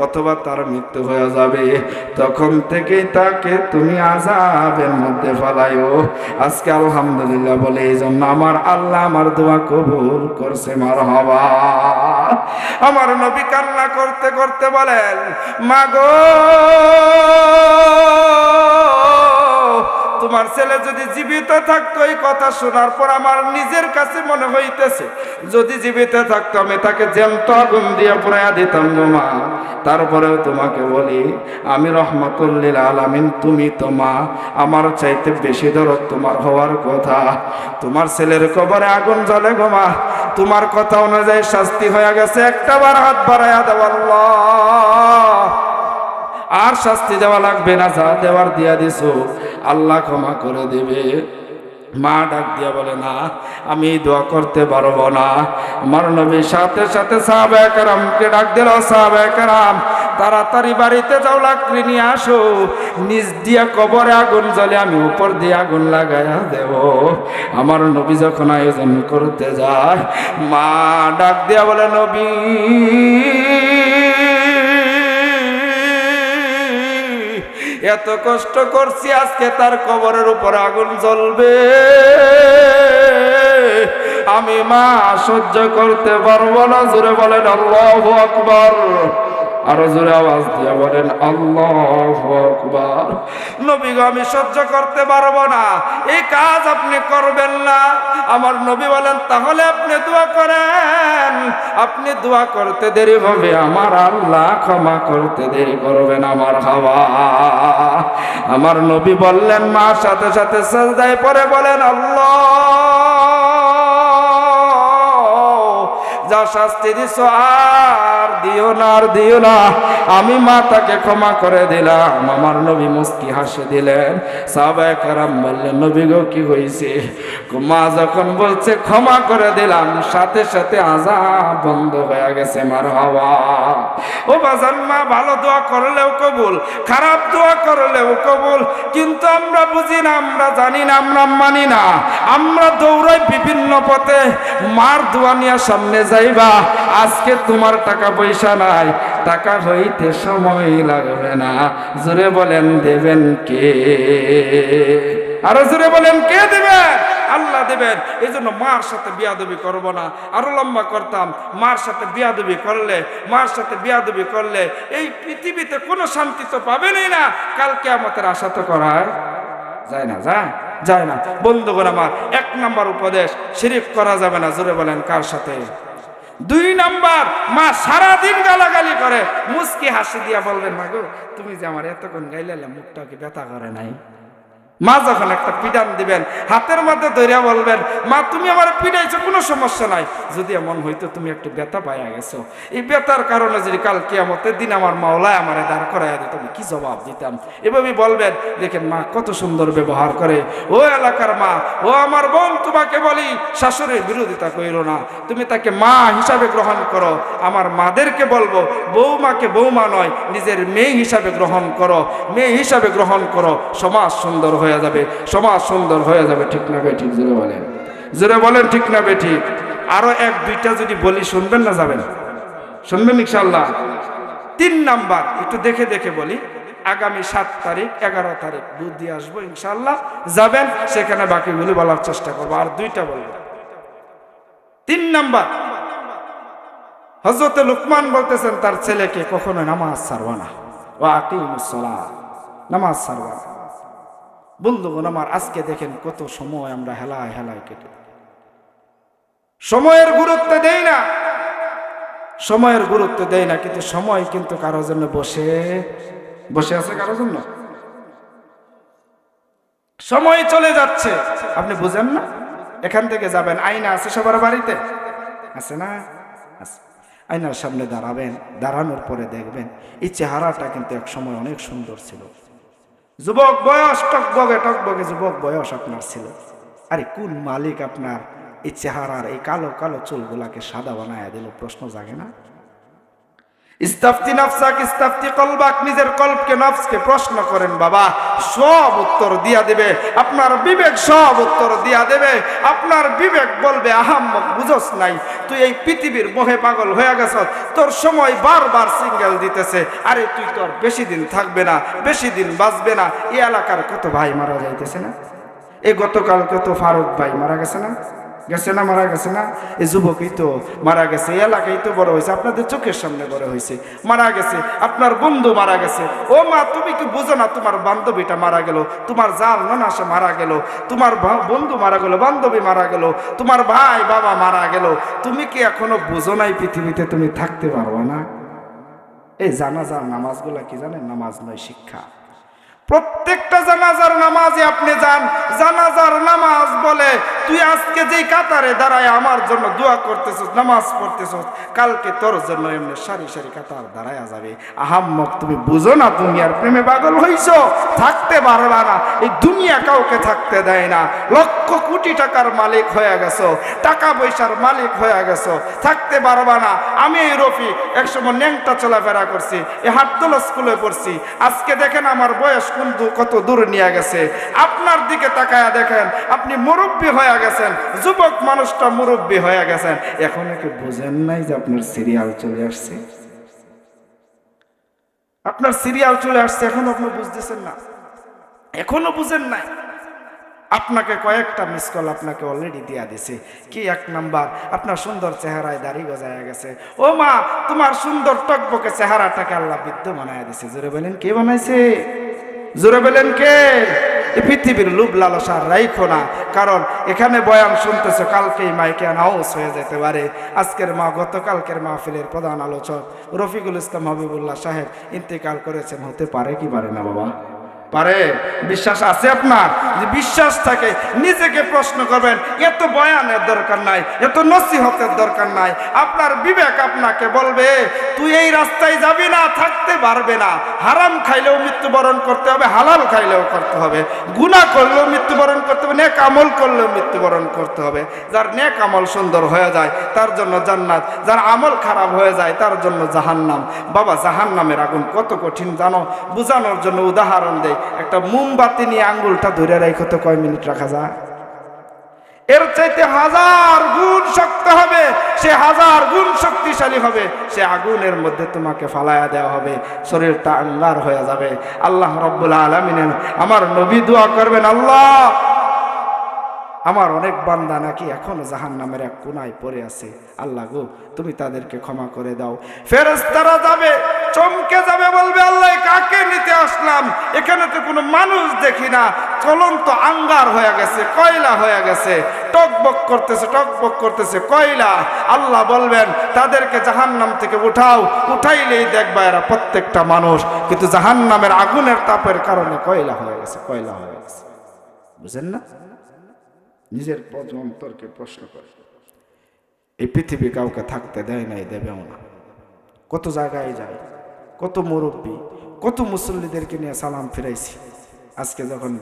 অথবা তার মৃত্যু হয়ে যাবে, তখন থেকেই তাকে তুমি আযাবের মধ্যে ফেলাইও। আজকে আলহামদুলিল্লাহ বলে এই জন্য আমার আল্লাহ আমার দোয়া কবুল করছে। মারহাবা। আমার নবী কান্না করতে করতে বলেন, মা গো, তোমার ছেলে যদি জীবিত থাকতো, এই কথা শোনার পর আমার নিজের কাছে মনে হইতেছে যদি জীবিত থাকতো আমি তাকে জ্যান্ত আগুন দিয়ে পুড়াইয়া দিতাম গো মা। তারপরেও তোমাকে বলি, আমি রহমাতুল লিল আলামিন, তুমি তো মা, আমার চাইতে বেশি দরদ তোমার হওয়ার কথা। তোমার ছেলের কবরে আগুন জ্বলে গো মা, তোমার কথা অনুযায়ী শাস্তি হয়ে গেছে, একটাবার হাত বাড়াইয়া দাও আল্লাহ, আর শাস্তি দেওয়া লাগবে না, যা দেওয়ার দিয়া দিছো আল্লাহ ক্ষমা করে দেবে। মা ডাক দিয়া বলে, না আমি দোয়া করতে পারবো না। আমার নবীর সাথে সাথে সাহাবায়ে কেরামকে ডাক দিল, সাহাবায়ে কেরাম তাড়াতাড়ি বাড়িতে যাও, লাকড়ি নিয়ে আসো, নিচ দিয়া কবরে আগুন জ্বলে, আমি উপর দিয়ে আগুন লাগাইয়া দেব। আমার নবী যখন আয়োজন করতে যায়, মা ডাক দিয়া বলে, নবী এত কষ্ট করছি, আজকে তার কবরের উপর আগুন জ্বলবে, আমি মা সহ্য করতে পারবো না। জোরে বলেন আল্লাহু আকবার, আরো জোরে আওয়াজ দিয়ে বলেন আল্লাহু আকবার। নবী গো, আমি সহ্য করতে পারবো না, এই কাজ আপনি করবেন না। আমার নবী বলেন, তাহলে আপনি দোয়া করেন, আপনি দোয়া করতে দেরি হবে, আমার আল্লাহ ক্ষমা করতে দেরি করবেন। আমার হাওয়া। আমার নবী বললেন, মা সাথে সাথে সাজদায় পড়ে বলেন, আল্লাহ যা শাস্তি দিছো আর দিও না, আর দিও না। আমি মা তাকে ক্ষমা করে দিলাম। আমার নবী মুস্কি হাসি দিলেন। সাহাবায়ে কেরাম বললেন, নবী গো কি হয়েছে? মা যখন বলছে ক্ষমা করে দিলাম, সাথে সাথে আযাব বন্ধ হয়ে গেছে। মারহাবা। ও বাজান, মা ভালো দোয়া করলেও কবুল, খারাপ দোয়া করলেও কবুল। কিন্তু আমরা বুঝি না, আমরা জানি না, আমরা মানি না। আমরা দৌড়াই বিভিন্ন পথে। মার দোয়া নিয়ে সামনে যাইবা। আজকে তোমার টাকা পয়সা নাই, টাকা হইতে সময় লাগবে না। জোরে বলেন দেবেন কে? আরো জোরে বলেন কে দেবেন? আল্লাহ দেবেন। এই জন্য মার সাথে বিয়াদবি করব না। আরো লম্বা করতাম। মার সাথে বিয়াদবি করলে, মার সাথে বিয়াদবি করলে এই পৃথিবীতে কোনো শান্তি তো পাবেনই না। কাল কিয়ামতের আশা তো করা যায় না, যায় না। বন্ধুগণ আমার, 1 নাম্বার উপদেশ, শিরক করা যাবে না। জোরে বলেন কার সাথে? 2 নাম্বার, মা সারাদিন গালাগালি করে, মুস্কি হাসি দিয়া বলবেন, মা গো তুমি যে আমার এতক্ষণ গাইলে মুখটা কি ব্যথা করে নাই? মা যখন একটা পিটান দিবেন, হাতের মধ্যে ধরিয়া বলবেন, মা তুমি আমার পিটাইছো, কোনো সমস্যা নাই। যদি এমন হইতো তুমি একটু ব্যথা পাইয়া গেছো, এই ব্যথার কারণে যদি কাল কিয়ামতের দিন আমার মাওলায় আমারে দাঁড় করাইয়া দিত, আমি কি জবাব দিতাম? এভাবেই বলবেন। দেখেন মা কত সুন্দর ব্যবহার করে। ও এলাকার মা, ও আমার বোন, তোমাকে বলি শাশুড়ির বিরোধিতা কইরো না, তুমি তাকে মা হিসাবে গ্রহণ করো। আমার মাদেরকে বলবো, বৌমাকে বৌমা নয়, নিজের মেয়ে হিসাবে গ্রহণ করো, মেয়ে হিসাবে গ্রহণ করো। সমাজ সুন্দর হয়ে যাবে, সমাজ সুন্দর হয়ে যাবে। ঠিক না বেঠিক? জোরে বলেন, জোরে বলেন ঠিক না বেঠিক? আরো 1-2টা যদি বলি শুনবেন না যাবেন? শুনবেন ইনশাআল্লাহ। 3 নাম্বার, একটু দেখে দেখে বলি। আগামী 7 তারিখ 11 তারিখ দুধ দিয়ে আসবো ইনশাআল্লাহ, যাবেন, সেখানে বাকিগুলি বলার চেষ্টা করবো। আর 2টা বলবো। 3 নাম্বার, হযরত লুকমান বলতেছেন তার ছেলেকে, কখনো নামাজ ছাড়বা না। ওয়া আকিমুস সালাহ, নামাজ ছাড়বা না। বন্ধুগণ আমার, আজকে দেখেন কত সময় আমরা হেলায় হেলায় কেটে, সময়ের গুরুত্ব দেই না, সময়ের গুরুত্ব দেই না। কিন্তু সময় কিন্তু কারোর জন্য বসে বসে আছে, কারোর জন্য। সময় চলে যাচ্ছে, আপনি বুঝেন না। এখান থেকে যাবেন, আয়না আছে সবার বাড়িতে, আছে না? আছে। আয়নার সামনে দাঁড়াবেন, দাঁড়ানোর পরে দেখবেন এই চেহারাটা কিন্তু এক সময় অনেক সুন্দর ছিল। যুবক বয়স, টকবগে টকবগে যুবক বয়স আপনার ছিল। আরে কোন মালিক আপনার এই চেহারার এই কালো কালো চুলগুলাকে সাদা বানায় দিল? প্রশ্ন জাগে না? ইস্তাফতি নাফসাক ইস্তাফতি কলবাক, নিজের কলবকে, নফসকে প্রশ্ন করেন বাবা, সব উত্তর দিয়া দেবে। আপনার বিবেক সব উত্তর দিয়া দেবে। আপনার বিবেক বলবে, আহাম্মক, বুঝস নাই, তুই এই পৃথিবীর মোহে পাগল হয়ে গেছ, তোর সময় বারবার সিঙ্গেল দিতেছে। আরে তুই তোর বেশি দিন থাকবে না, বেশি দিন বাঁচবে না। এই এলাকার কত ভাই মারা যাইতেছে না? এই গতকাল কত ফারুক ভাই মারা গেছে না? গেছে না? মারা গেছে না? এই যুবকই তো মারা গেছে, এই এলাকায় তো বড় হয়েছে, আপনাদের চোখের সামনে বড় হয়েছে, মারা গেছে। আপনার বন্ধু মারা গেছে। ও মা, তুমি কি বুঝো না? তোমার বান্ধবীটা মারা গেল, তোমার জাল ননাসে মারা গেল, তোমার বন্ধু মারা গেল, বান্ধবী মারা গেল, তোমার ভাই বাবা মারা গেল। তুমি কি এখনো বুঝো নাই পৃথিবীতে তুমি থাকতে পারবো না? এই জানাজার নামাজগুলা কি জানেন? নামাজ নয়, শিক্ষা। প্রত্যেকটা জানাজার নামাজে আপনি যান, জানাজার নামাজ বলে, তুই আজকে যেই কাতারে দাঁড়ায় আমার জন্য দোয়া করতেছস, নামাজ পড়তেছস, কালকে তোর জন্য এমনি সারি সারি কাতার দাঁড়ায়া যাবে। আহাম্মক, তুমি বুঝো না দুনিয়ার প্রেমে পাগল হইছো? থাকতে পারলা না। এই দুনিয়া কাউকে থাকতে দেয় না। লক্ষ কোটি টাকার মালিক হয়ে গেছো, টাকা পয়সার মালিক হয়ে গেছো, থাকতে পারবা না। আমি এই রফি একসময় ন্যাংটা চলাফেরা করছি, এই হাটতলা স্কুলে পড়ছি। আজকে দেখেন আমার বয়স কত দূর নিয়ে গেছে। আপনার দিকে তাকায়া দেখেন, আপনি মুরব্বী হয়ে গেছেন, যুবক মানুষটা মুরব্বী হয়ে গেছেন। এখন কি বুঝেন নাই যে আপনার সিরিয়াল চলে আসছে? আপনার সিরিয়াল চলে আসছে, এখনো আপনি বুঝতেছেন না, এখনো বুঝেন নাই। আপনাকে কয়েকটা মিস কল আপনাকে অলরেডি দিয়া দিছে। কি 1 নাম্বার, আপনার সুন্দর চেহারায় দাড়ি গজায়া গেছে। ও মা, তোমার সুন্দর টকবকে চেহারাটাকে আল্লাহ বৃদ্ধ বানায়া দিছে। জোরে বলেন কে বানাইছে? জোরে বলেন কে? এই পৃথিবীর লোভ লালসা রাইখো না, কারণ এখানে বয়ান শুনতেছো, কালকেই মাইকে আনাউন্স হয়ে যেতে পারে। আজকের মা, গতকালকের মাহফিলের প্রধান আলোচক রফিকুল ইসলাম হাবিবুল্লাহ সাহেব ইন্তেকাল করেছেন, হতে পারে কি পারে না বাবা? পারে? বিশ্বাস আছে আপনার? যে বিশ্বাস থাকে নিজেকে প্রশ্ন করবেন, এত বয়ানের দরকার নাই, এত নসিহতের দরকার নাই। আপনার বিবেক আপনাকে বলবে তুই এই রাস্তায় যাবি না, থাকতে পারবে না। হারাম খাইলেও মৃত্যুবরণ করতে হবে, হালাল খাইলেও করতে হবে, গুনাহ করলেও মৃত্যুবরণ করতে হবে, নেক আমল করলেও মৃত্যুবরণ করতে হবে। যার নেক আমল সুন্দর হয়ে যায় তার জন্য জান্নাত, যার আমল খারাপ হয়ে যায় তার জন্য জাহান্নাম। বাবা জাহান্নামের আগুন কত কঠিন জানো? বোঝানোর জন্য উদাহরণ দেই, একটা মোমবাতি নিয়ে আঙ্গুলটা ধরে রাখো তো কয় মিনিট রাখা যায়? এর চাইতে 1000 গুণ শক্ত হবে, সে 1000 গুণ শক্তিশালী হবে, সে আগুনের মধ্যে তোমাকে ফালায়া দেওয়া হবে, শরীরটা আঙ্গার হয়ে যাবে। আল্লাহ রাব্বুল আলামিন, আমার নবী দোয়া করবেন, আল্লাহ আমার অনেক বান্দা নাকি এখনো জাহান্নামের এক কোনায় পড়ে আছে, আল্লাহ গো তুমি তাদেরকে ক্ষমা করে দাও। ফেরেশতারা যাবে, চমকে যাবে, বলবে আল্লাহ কাকে নিতে আসলাম? এখানে তো কোনো মানুষ দেখি না, জ্বলন্ত আঙ্গার হয়ে গেছে, কয়লা হয়ে গেছে, টকবক করতেছে, টকবক করতেছে কয়লা। আল্লাহ বলবেন তাদেরকে জাহান্নাম থেকে উঠাও, উঠাইলেই দেখবা এরা প্রত্যেকটা মানুষ, কিন্তু জাহান্নামের আগুনের তাপের কারণে কয়লা হয়ে গেছে, কয়লা হয়ে গেছে। বুঝেন না? নিজের অন্তরকে প্রশ্ন করে। এই পৃথিবী কাউকে থাকতে দেয় নাই, দেবেও না। কত জায়গায় যায়, কত মুরব্বী, কত মুসল্লিদেরকে নিয়ে সালাম ফিরাইছি। আজকে যখন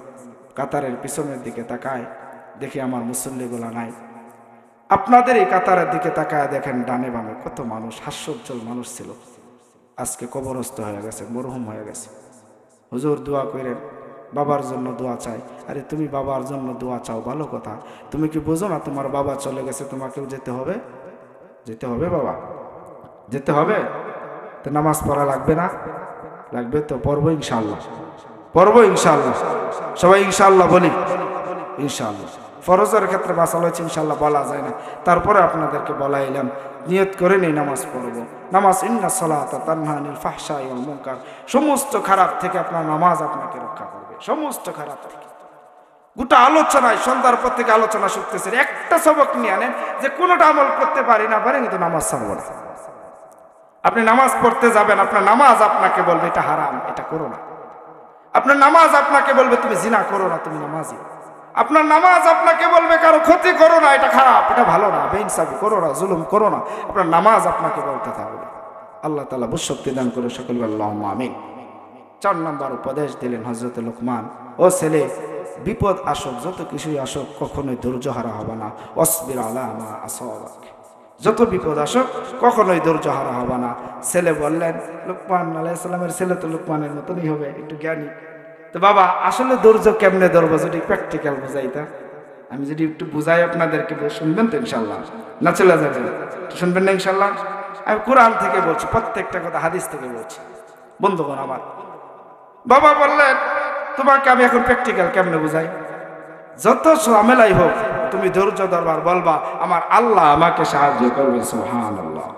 কাতারের পিছনের দিকে তাকায় দেখি আমার মুসল্লিগুলা নাই। আপনাদের এই কাতারের দিকে তাকায় দেখেন ডানে বামে কত মানুষ, হাস্যোজ্জ্বল মানুষ ছিল, আজকে কবরস্থ হয়ে গেছে, মরহুম হয়ে গেছে। হুজুর দোয়া করেন, বাবার জন্য দোয়া চাই। আরে তুমি বাবার জন্য দোয়া চাও ভালো কথা, তুমি কি বোঝো না তোমার বাবা চলে গেছে, তোমাকেও যেতে হবে? যেতে হবে বাবা, যেতে হবে। তো নামাজ পড়া লাগবে না? লাগবে তো, পড়বো ইনশাআল্লাহ, পড়বো ইনশাআল্লাহ। সবাই ইনশাআল্লাহ বলি, ইনশাআল্লাহ। ফরজের ক্ষেত্রে বাঁচাল হয়েছে ইনশাআল্লাহ বলা যায় না, তারপরে আপনাদেরকে বলাইলাম নিয়ত করে নেই নামাজ পড়বো। নামাজ ইন্না সালাতা তানহা আনিল ফাহশাই ওয়াল মুনকার, সমস্ত খারাপ থেকে আপনার নামাজ আপনাকে রক্ষা করবে, সমস্ত খারাপ থেকে। গোটা আলোচনায় সন্ধ্যার পর থেকে আলোচনা শুনতেছেন, একটা সবক নিয়ে আনেন যে কোনোটা আমল করতে পারি না পারি কিন্তু নামাজ ছাড়বো না। আপনি নামাজ পড়তে যাবেন, আপনার নামাজ আপনাকে বলবে এটা হারাম, এটা করো না। আপনার নামাজ আপনাকে বলবে তুমি জিনা করো না, তুমি নামাজি। আপনার নামাজ আপনাকে বলবে কারো ক্ষতি করো না, এটা খারাপ, এটা ভালো না, বেইনসাফি করো না, জুলুম করো না। আপনার নামাজ আপনাকে বলতে থাকবে। আল্লাহ তাআলা বুশক্তি দান করে সকল আল্লাহুম্মা আমিন। 4 নম্বর উপদেশ দিলেন হযরত লোকমান, ও ছেলে বিপদ আসুক, যত কিছুই আসুক কখনোই ধৈর্য হারা হবে না। অসবির আলা মা আসাবাক, যত বিপদ আসুক কখনোই ধৈর্য হারা হবে না। ছেলে বললেন, লোকমান আলাইহিস সালামের ছেলে তো লোকমানের মতনই হবে, একটু জ্ঞানী। তো বাবা আসলে ধৈর্য কেমনে ধরবো যদি প্র্যাকটিক্যাল বুঝাইতা, আমি যদি একটু বুঝাই আপনাদেরকে, শুনবেন তো ইনশাল্লাহ? না চলে যাবেন? শুনবেন না ইনশাল্লাহ? আমি কোরআন থেকে বলছি, প্রত্যেকটা কথা হাদিস থেকে বলছি বন্ধুগণ আমার। বাবা বললেন তোমাকে আমি এখন প্র্যাকটিক্যাল কেমনে বুঝাই? যত ঝামেলাই হোক তুমি ধৈর্য ধরবার, বলবা আমার আল্লাহ আমাকে সাহায্য করবে। সুবহানাল্লাহ।